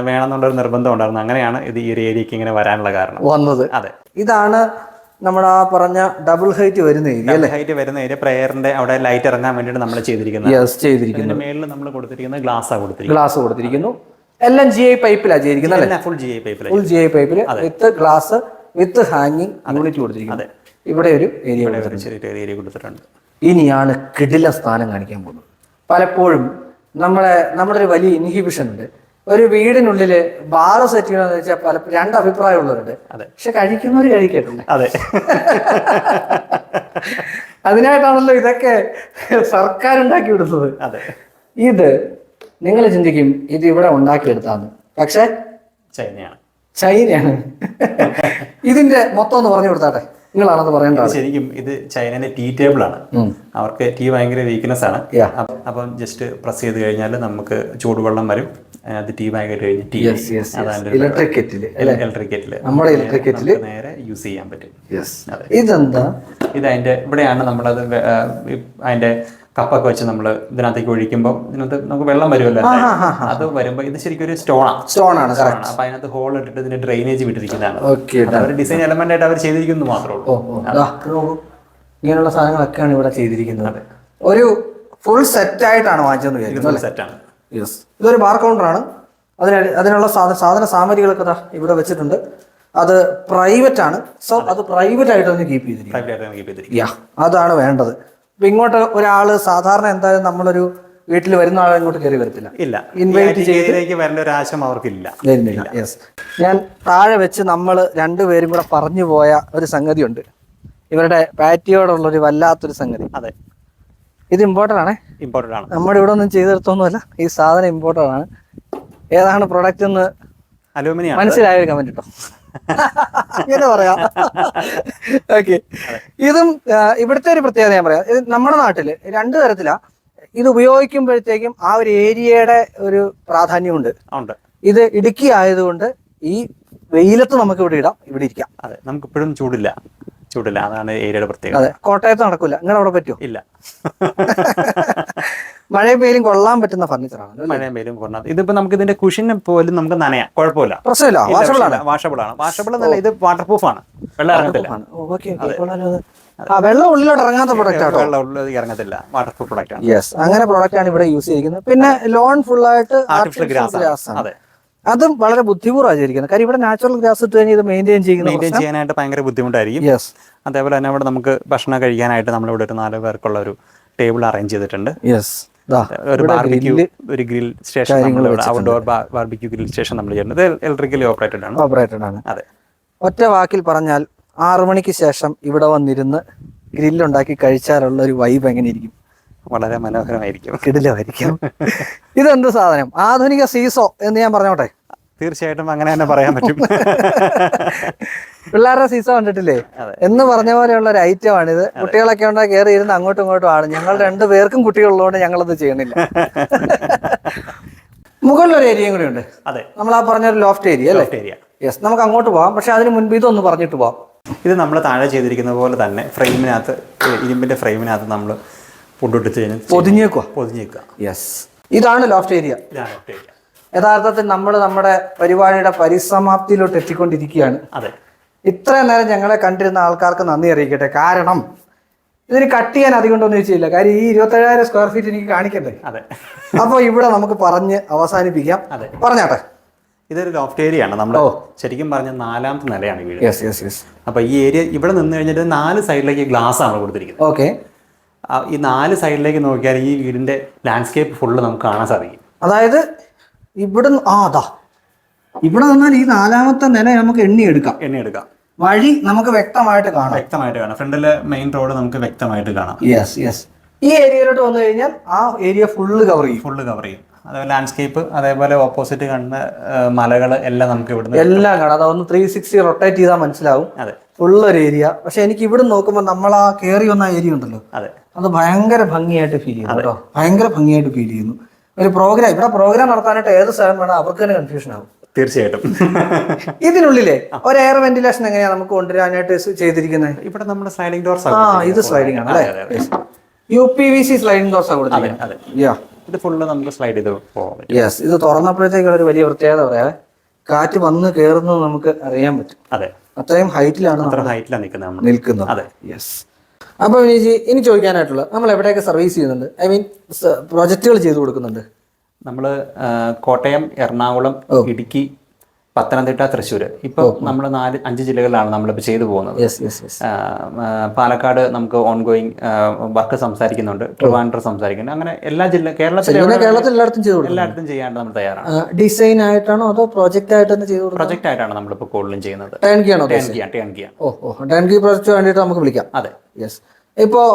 വേണമെന്നുള്ളൊരു നിർബന്ധം ഉണ്ടായിരുന്നു. അങ്ങനെയാണ് ഇത് ഈ ഒരു ഏരിയക്ക് ഇങ്ങനെ വരാനുള്ള കാരണം വന്നത്. അതെ, ഇതാണ് നമ്മുടെ ആ പറഞ്ഞ ഡബിൾ ഹൈറ്റ് വരുന്ന ഏരിയ. ഹൈറ്റ് വരുന്ന ഏരിയ പ്രയറിന്റെ അവിടെ ലൈറ്റ് ഇറങ്ങാൻ വേണ്ടിയിട്ട് നമ്മൾ ചെയ്തിരിക്കുന്നത്. മേളിൽ നമ്മൾ കൊടുത്തിരിക്കുന്നത് ഗ്ലാസ് കൊടുത്തിരിക്കുന്നു. എല്ലാം GI പൈപ്പിലാണ് ചെയ്തിരിക്കുന്നത്. ഫുൾ GI പൈപ്പിൽ വിത്ത് ഗ്ലാസ് വിത്ത് ഹാങ്ങിങ് യൂണിറ്റ് കൊടുത്തിരിക്കുന്നത്. ഇവിടെ ഒരു ഏരിയ കൊടുത്തിട്ടുണ്ട്. ഇനിയാണ് കിടില സ്ഥാനം കാണിക്കാൻ പോകുന്നത്. പലപ്പോഴും നമ്മുടെ ഒരു വലിയ ഇൻഹിബിഷൻ ഉണ്ട്. ഒരു വീടിനുള്ളിൽ ബാറ് സെറ്റ് ചെയ്യണമെന്ന് വെച്ചാൽ പലപ്പോഴും 2 അഭിപ്രായമുള്ളവരുണ്ട്. പക്ഷെ കഴിക്കുന്നവർ കഴിക്കട്ടില്ല. അതെ, അതിനായിട്ടാണല്ലോ ഇതൊക്കെ സർക്കാർ ഉണ്ടാക്കി വിടുന്നത്. അതെ, ഇത് നിങ്ങൾ ചിന്തിക്കും ഇത് ഇവിടെ ഉണ്ടാക്കിയെടുത്താന്ന്. പക്ഷെ ചൈനയാണ്. ഇതിന്റെ മൊത്തം ഒന്ന് പറഞ്ഞു കൊടുത്താട്ടെ, നിങ്ങളാണെന്ന് പറയേണ്ടത്. ശരിക്കും ഇത് ചൈനയിലെ ടീ ടേബിൾ ആണ്. അവർക്ക് ടീ ഭയങ്കര വീക്ക്നെസ് ആണ്. അപ്പം ജസ്റ്റ് പ്രസ് ചെയ്ത് കഴിഞ്ഞാൽ നമുക്ക് ചൂടുവെള്ളം വരും. അത് ടീ ഭയങ്കര കഴിഞ്ഞ് ടീ ഇലക്ട്രിക് കെറ്റില് നമ്മുടെ ഇലക്ട്രിക് കെറ്റില് നേരെ യൂസ് ചെയ്യാൻ പറ്റും. ഇതെന്താ? ഇത് അതിന്റെ ഇവിടെയാണ് നമ്മളത് അതിന്റെ കപ്പൊക്കെ വെച്ച് നമ്മൾ ഇതിനകത്തേക്ക് ഒഴിക്കുമ്പോൾ ഇതിനകത്ത് നമുക്ക് വെള്ളം വരുമല്ലോ. അത് വരുമ്പോൾ ഇത് ശരിക്കും ഒരു സ്റ്റോണാണ്. അപ്പൊ അതിനകത്ത് ഹോൾ ഇട്ടിട്ട് ഇതിന്റെ ഡ്രെയിനേജ് വിട്ടിരിക്കുന്നതാണ്. അവർ ഡിസൈൻ എലമെന്റ് ആയിട്ട് അവർ ചെയ്തിരിക്കുന്നു മാത്രമേ ഉള്ളൂ. ഇങ്ങനെയുള്ള സാധനങ്ങളൊക്കെയാണ് ഇവിടെ ചെയ്തിരിക്കുന്നത്. ഒരു ഫുൾ സെറ്റ് ആയിട്ടാണ് വാങ്ങിച്ചത്. സെറ്റാണ്. യെസ്, ഇതൊരു ബാർ കൗണ്ടറാണ്. അതിനുള്ള സാധന സാമഗ്രികളൊക്കെ ഇവിടെ വെച്ചിട്ടുണ്ട്. അത് പ്രൈവറ്റ് ആണ്. സോ അത് പ്രൈവറ്റ് ആയിട്ട് തന്നെ കീപ്പ് ചെയ്തിരിക്കും. അതാണ് വേണ്ടത്. ഇപ്പൊ ഇങ്ങോട്ട് ഒരാള് സാധാരണ എന്തായാലും നമ്മളൊരു വീട്ടിൽ വരുന്ന ആളെ ഇങ്ങോട്ട് കയറി വരത്തില്ല. ഇൻവൈറ്റ് ചെയ്ത് വരേണ്ട ഒരു ആശയം അവർക്കില്ല. യെസ്, ഞാൻ താഴെ വെച്ച് നമ്മൾ 2 പേരും കൂടെ പറഞ്ഞു പോയ ഒരു സംഗതി ഉണ്ട്. ഇവരുടെ പാറ്റിയോടുള്ളൊരു വല്ലാത്തൊരു സംഗതി. അതെ, ഇത് ഇമ്പോർട്ടഡ് ആണ്. നമ്മുടെ ഇവിടെ ഒന്നും ചെയ്തെടുത്തൊന്നുമല്ല. ഈ സാധനം ഇമ്പോർട്ടഡ് ആണ്. ഏതാണ് പ്രൊഡക്റ്റ് എന്ന് അലൂമിനിയം മനസ്സിലായ ഒരു കമന്റ് കേട്ടോ. ഇങ്ങനെ പറയാം. ഓക്കെ, ഇതും ഇവിടുത്തെ ഒരു പ്രത്യേകത ഞാൻ പറയാം. ഇത് നമ്മുടെ നാട്ടില് 2 തരത്തിലാ. ഇത് ഉപയോഗിക്കുമ്പോഴത്തേക്കും ആ ഒരു ഏരിയയുടെ ഒരു പ്രാധാന്യമുണ്ട്. ഇത് ഇടുക്കി ആയതുകൊണ്ട് ഈ വെയിലത്ത് നമുക്ക് ഇവിടെ ഇടാം, ഇവിടെ ഇരിക്കാം. അതെ, നമുക്ക് ഇപ്പോഴും ചൂടില്ല. അതാണ് ഏരിയയുടെ പ്രത്യേകത. അതെ, കോട്ടയത്ത് നടക്കൂല. നിങ്ങൾ അവിടെ പറ്റുമോ? ഇല്ല. മഴയും വെയിലും കൊള്ളാൻ പറ്റുന്ന ഫർണിച്ചറാണ്. മഴയും വെയിലും കൊള്ളാം. ഇതിപ്പോ നമുക്ക് ഇതിന്റെ കുഷന് പോലും നമുക്ക് നനയാം, കുഴപ്പമില്ല, പ്രശ്നമില്ല. വാഷബിൾ എന്നല്ല, ഇത് വാട്ടർ പ്രൂഫ് ആണ്. വെള്ളം ഇറങ്ങത്തില്ല. വെള്ളം ഉള്ളിലോട്ട് ഇറങ്ങാത്ത പ്രൊഡക്റ്റ് ആണോ? വെള്ളം ഉള്ളിൽ ഇറങ്ങത്തില്ല. വാട്ടർ പ്രൂഫ് പ്രൊഡക്റ്റ് ആണ്. യെസ്, അങ്ങനെ പ്രൊഡക്റ്റ് ആണ് ഇവിടെ യൂസ് ചെയ്തിരിക്കുന്നത്. പിന്നെ ലോൺ ഫുൾ ആയിട്ട് ആർട്ടിഫിഷ്യൽ ഗ്രാസ് ആണ്. അതെ, അതും വളരെ ബുദ്ധിപൂർവ്വം ചെയ്തിരിക്കുന്നത്. കാര്യം ഇവിടെ നാച്ചുറൽ ഗ്രാസ് ഇട്ട് കഴിഞ്ഞാൽ ഇത് മെയിൻറ്റെയിൻ ചെയ്യാനായിട്ട് ഭയങ്കര ബുദ്ധിമുട്ടായിരിക്കും. യെസ്, അതേപോലെ തന്നെ ഇവിടെ നമുക്ക് ഭക്ഷണം കഴിക്കാനായിട്ട് നമ്മളിവിടെ ഒരു 4 പേർക്കുള്ള ഒരു ടേബിൾ അറേഞ്ച് ചെയ്തിട്ടുണ്ട്. യെസ്, ഒരു ബാർബിക്യൂ, ഒരു grill station, outdoor barbecue grill station നമ്മൾ ചെയ്യുന്നത് ഇലക്ട്രിക്കലി ഓപ്പറേറ്റഡ് ആണ്. അതെ, ഒറ്റ വാക്കിൽ പറഞ്ഞാൽ 6 മണിക്ക് ശേഷം ഇവിടെ വന്നിരുന്ന് ഗ്രില്ലുണ്ടാക്കി കഴിച്ചാലുള്ള ഒരു വൈബ് എങ്ങനെ ഇരിക്കും? വളരെ മനോഹരമായിരിക്കും, കിടിലമായിരിക്കും. ഇതെന്ത് സാധനം? ആധുനിക സീസോ എന്ന് ഞാൻ പറഞ്ഞോട്ടെ? തീർച്ചയായിട്ടും അങ്ങനെ തന്നെ പറയാൻ പറ്റും. പിള്ളേരുടെ സീസോ കണ്ടിട്ടില്ലേ എന്ന് പറഞ്ഞ പോലെയുള്ള ഒരു ഐറ്റം ആണിത്. കുട്ടികളൊക്കെ ഉണ്ടാ കയറി ഇരുന്ന് അങ്ങോട്ടും ഇങ്ങോട്ടും ആണ്. ഞങ്ങൾ 2 പേർക്കും കുട്ടികളുള്ളതുകൊണ്ട് ഞങ്ങളത് ചെയ്യണില്ല. മുകളിലൊരു ഏരിയയും കൂടെ ഉണ്ട്. അതെ, നമ്മൾ ആ പറഞ്ഞൊരു ലോഫ്റ്റ് ഏരിയ അല്ലേ? യെസ്, നമുക്ക് അങ്ങോട്ട് പോവാം. പക്ഷെ അതിന് മുൻപ് ഇതൊന്ന് പറഞ്ഞിട്ട് പോവാം. ഇത് നമ്മൾ താഴെ ചെയ്തിരിക്കുന്ന പോലെ തന്നെ ഫ്രെയിമിനകത്ത്, ഇരുമ്പിൻ്റെ ഫ്രെയിമിനകത്ത് നമ്മൾ പൊട്ടിട്ട് പൊതിഞ്ഞേക്കുക. യെസ്, ഇതാണ് ലോഫ്റ്റ് ഏരിയ. ഇതാണ് ലോഫ്റ്റ് ഏരിയ. യഥാർത്ഥത്തിൽ നമ്മൾ നമ്മുടെ പരിപാടിയുടെ പരിസമാപ്തിയിലോട്ട് എത്തിക്കൊണ്ടിരിക്കുകയാണ്. അതെ. ഇത്രയും നേരം ഞങ്ങളെ കണ്ടിരുന്ന ആൾക്കാർക്ക് നന്ദി അറിയിക്കട്ടെ. കാരണം ഇതിന് കട്ട് ചെയ്യാൻ അധികം ഉണ്ടോന്ന് ചോദിച്ചില്ല. കാര്യം ഈ 27,000 സ്ക്വയർ ഫീറ്റ് എനിക്ക് കാണിക്കണ്ടേ. അതെ. അപ്പോൾ ഇവിടെ നമുക്ക് പറഞ്ഞ് അവസാനിപ്പിക്കാം. അതെ, പറഞ്ഞാട്ടെ. ഇതൊരു ലോഫ്റ്റ് ഏരിയ ആണ്. നമ്മൾ ശരിക്കും പറഞ്ഞ 4ാമത്തെ നിലയാണ് ഈ വീട്. Yes yes yes. അപ്പോൾ ഈ ഏരിയ ഇവിടെ നിന്ന് കഴിഞ്ഞിട്ട് 4 സൈഡിലേക്ക് ഗ്ലാസ് ആണ് കൊടുത്തിരിക്കുന്നത്. ഓക്കെ. ഈ 4 സൈഡിലേക്ക് നോക്കിയാൽ ഈ വീടിന്റെ ലാൻഡ്സ്കേപ്പ് ഫുള്ള് നമുക്ക് കാണാൻ സാധിക്കും. അതായത് ഇവിടെ അതാ ഇവിടെ നിന്നാൽ ഈ 4ാമത്തെ നില നമുക്ക് എണ്ണിയെടുക്കാം. വഴി നമുക്ക് വ്യക്തമായിട്ട് കാണാം. ഫ്രണ്ടിലെ മെയിൻ റോഡ് നമുക്ക് വ്യക്തമായിട്ട് കാണാം. Yes yes. ഈ ഏരിയയിലോട്ട് വന്നു കഴിഞ്ഞാൽ ആ ഏരിയ ഫുള്ള് കവർ ചെയ്യും. അതേപോലെ ലാൻഡ്സ്കേപ്പ്, അതേപോലെ ഓപ്പോസിറ്റ് കാണുന്ന മലകൾ എല്ലാം നമുക്ക് ഇവിടുന്ന് എല്ലാം കാണാം. അതൊന്ന് 360 റൊട്ടേറ്റ് ചെയ്താൽ മനസ്സിലാവും. അതെ, ഫുള്ളൊരു ഏരിയ. പക്ഷെ എനിക്ക് ഇവിടെ നോക്കുമ്പോൾ നമ്മൾ ആ കയറി വന്ന ഏരിയ ഉണ്ടല്ലോ, അതെ, അത് ഭയങ്കര ഭംഗിയായിട്ട് ഫീൽ ചെയ്യുന്നു കേട്ടോ. ഭയങ്കര ഭംഗിയായിട്ട് ഫീൽ ചെയ്യുന്നു. ഒരു ഇവിടെ പ്രോഗ്രാം നടത്താനായിട്ട് ഏത് സ്ഥലം വേണം അവർക്ക് തന്നെ കൺഫ്യൂഷൻ ആവും. തീർച്ചയായിട്ടും. ഇതിനുള്ളിലെ ഒരു എയർ വെന്റിലേഷൻ എങ്ങനെയാ നമുക്ക് കൊണ്ടുവരാനായിട്ട് ചെയ്തിരിക്കുന്നത്? ഇവിടെ നമ്മുടെ സ്ലൈഡിംഗ് ഡോർസ്. ഇത് സ്ലൈഡിംഗ് ആണ് അല്ലേ? UPVC സ്ലൈഡിംഗ് ഡോർസ് കൊടുത്തിരിക്കുന്നത്. ഇത് ഫുള്ള് നമുക്ക് സ്ലൈഡ് ചെയ്ത് പോകാം. യെസ്. ഇത് തുറന്നപ്പോഴത്തേക്ക് ഒരു വലിയ പ്രത്യേകത പറയാം. കാറ്റ് വന്ന് കയറുന്നത് നമുക്ക് അറിയാൻ പറ്റും. അതെ, അത്രയും ഹൈറ്റിലാണ് നിൽക്കുന്നത്. അതെ. യെസ്. അപ്പൊ വിനീജി, ഇനി ചോദിക്കാനായിട്ടുള്ള നമ്മൾ എവിടെയൊക്കെ സർവീസ് ചെയ്യുന്നുണ്ട്? ഐ മീൻ പ്രൊജക്റ്റുകൾ ചെയ്തു കൊടുക്കുന്നുണ്ട്. നമ്മൾ കോട്ടയം, എറണാകുളം, ഇടുക്കി, പത്തനംതിട്ട, തൃശ്ശൂർ, ഇപ്പോൾ നമ്മൾ 4-5 ജില്ലകളിലാണ് നമ്മളിപ്പോൾ ചെയ്തു പോകുന്നത്. പാലക്കാട് നമുക്ക് ഓൺഗോയിങ് വർക്ക് സംസാരിക്കുന്നുണ്ട്. ട്രിവാൻഡ്രം സംസാരിക്കുന്നുണ്ട്. അങ്ങനെ എല്ലാ കേരളത്തിൽ എല്ലായിടത്തും ചെയ്യാണ്ട് നമ്മൾ തയ്യാറാണ്. ഡിസൈൻ ആയിട്ടാണോ അതോ പ്രോജക്റ്റ് ആയിട്ടാണ് ചെയ്തു? പ്രൊജക്റ്റ് ആയിട്ടാണ് നമ്മളിപ്പോൾ കൂടുതലും ചെയ്യുന്നത്. ടേൺകി പ്രോജക്റ്റ് വേണ്ടിയിട്ട് നമുക്ക് വിളിക്കാം. അതെ. യെസ്. ഇപ്പോൾ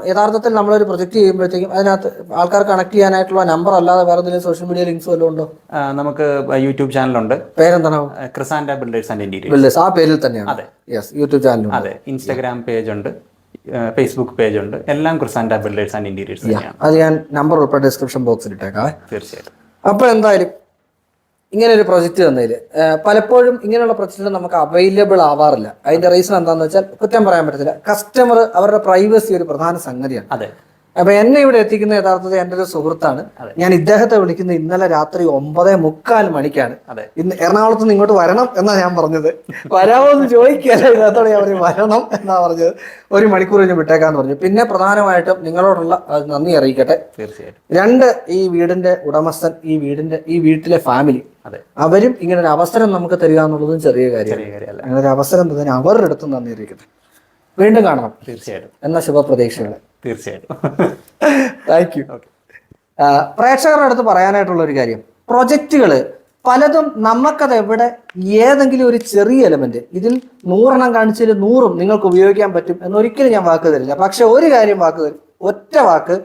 യഥാർത്ഥത്തിൽ നമ്മളൊരു പ്രൊജക്ട് ചെയ്യുമ്പോഴത്തേക്കും അതിനകത്ത് ആൾക്കാർ കണക്ട് ചെയ്യാനായിട്ടുള്ള നമ്പർ അല്ലാതെ വേറെ എന്തെങ്കിലും സോഷ്യൽ മീഡിയ ലിങ്ക്സ് വല്ലതും ഉണ്ടോ? നമുക്ക് യൂട്യൂബ് ചാനലുണ്ട്. പേരെന്താണ്? ക്രിസാൻഡ ബിൽഡേഴ്സ് ആൻഡ് ഇന്റീരിയേഴ്സ്. ആ പേരിൽ തന്നെയാണ്. അതെ. Yes, YouTube channel. അതെ. ഇൻസ്റ്റാഗ്രാം പേജ് ഉണ്ട്, ഫേസ്ബുക്ക് പേജ് ഉണ്ട്. എല്ലാം ക്രിസാൻഡ ബിൽഡേഴ്സ് ആൻഡ് ഇന്റീരിയേഴ്സ് തന്നെയാണ്. അത് ഞാൻ നമ്പർ ഉൾപ്പെടെ ഡിസ്ക്രിപ്ഷൻ ബോക്സിൽ ഇട്ടേക്കാം. തീർച്ചയായിട്ടും. അപ്പോൾ എന്തായാലും ഇങ്ങനെ ഒരു പ്രൊജക്റ്റ് തന്നതിൽ പലപ്പോഴും ഇങ്ങനെയുള്ള പ്രൊജക്റ്റുകൾ നമുക്ക് അവൈലബിൾ ആവാറില്ല. അതിന്റെ റീസൺ എന്താണെന്ന് വെച്ചാൽ കുറ്റം പറയാൻ പറ്റത്തില്ല. കസ്റ്റമർ അവരുടെ പ്രൈവസി ഒരു പ്രധാന സംഗതിയാണ്. അതെ. അപ്പൊ എന്നെ ഇവിടെ എത്തിക്കുന്ന യഥാർത്ഥത്തിൽ എൻ്റെ ഒരു സുഹൃത്താണ്. ഞാൻ ഇദ്ദേഹത്തെ വിളിക്കുന്നത് ഇന്നലെ രാത്രി 9:45 മണിക്കാണ്. ഇന്ന് എറണാകുളത്ത് നിന്ന് ഇങ്ങോട്ട് വരണം എന്നാ ഞാൻ പറഞ്ഞത്. വരാമോ എന്ന് ചോദിക്കുകയല്ല, ഇതിനകത്തോടെ ഞാൻ പറഞ്ഞു വരണം എന്നാ പറഞ്ഞത്. 1 മണിക്കൂർ കഴിഞ്ഞ് വിട്ടേക്കാന്ന് പറഞ്ഞു. പിന്നെ പ്രധാനമായിട്ടും നിങ്ങളോടുള്ള നന്ദി അറിയിക്കട്ടെ. തീർച്ചയായിട്ടും. 2 ഈ വീടിന്റെ ഉടമസ്ഥൻ, ഈ വീട്ടിലെ ഫാമിലി, അവരും ഇങ്ങനെ ഒരു അവസരം നമുക്ക് തരിക എന്നുള്ളതും ചെറിയ കാര്യമല്ല. അങ്ങനെ ഒരു അവസരം തന്നെ അവരുടെ അടുത്തും നന്ദി അറിയിക്കട്ടെ. വീണ്ടും കാണാം തീർച്ചയായിട്ടും എന്ന ശുഭപ്രതീക്ഷകളെ. തീർച്ചയായിട്ടും. Thank you. പ്രേക്ഷകരുടെ അടുത്ത് പറയാനായിട്ടുള്ള ഒരു കാര്യം, പ്രൊജക്റ്റുകള് പലതും നമുക്കത് എവിടെ ഏതെങ്കിലും ഒരു ചെറിയ എലമെന്റ് ഇതിൽ 100 കാണിച്ചതിൽ 100 നിങ്ങൾക്ക് ഉപയോഗിക്കാൻ പറ്റും എന്നൊരിക്കലും ഞാൻ വാക്ക് തരില്ല. പക്ഷെ ഒരു കാര്യം വാക്ക് തരും, ഒറ്റ വാക്ക്,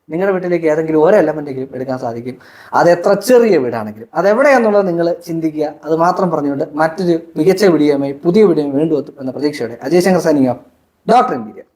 നിങ്ങളുടെ വീട്ടിലേക്ക് ഏതെങ്കിലും ഒരു എലമെന്റെങ്കിലും എടുക്കാൻ സാധിക്കും. അത് എത്ര ചെറിയ വീടാണെങ്കിലും അതെവിടെയാണെന്നുള്ളത് നിങ്ങൾ ചിന്തിക്കുക. അത് മാത്രം പറഞ്ഞുകൊണ്ട് മറ്റൊരു മികച്ച വീഡിയോയുമായി പുതിയ വീഡിയോ വീണ്ടും എത്തും എന്ന പ്രതീക്ഷയോടെ Ajay Shankar signing off, doctor interior.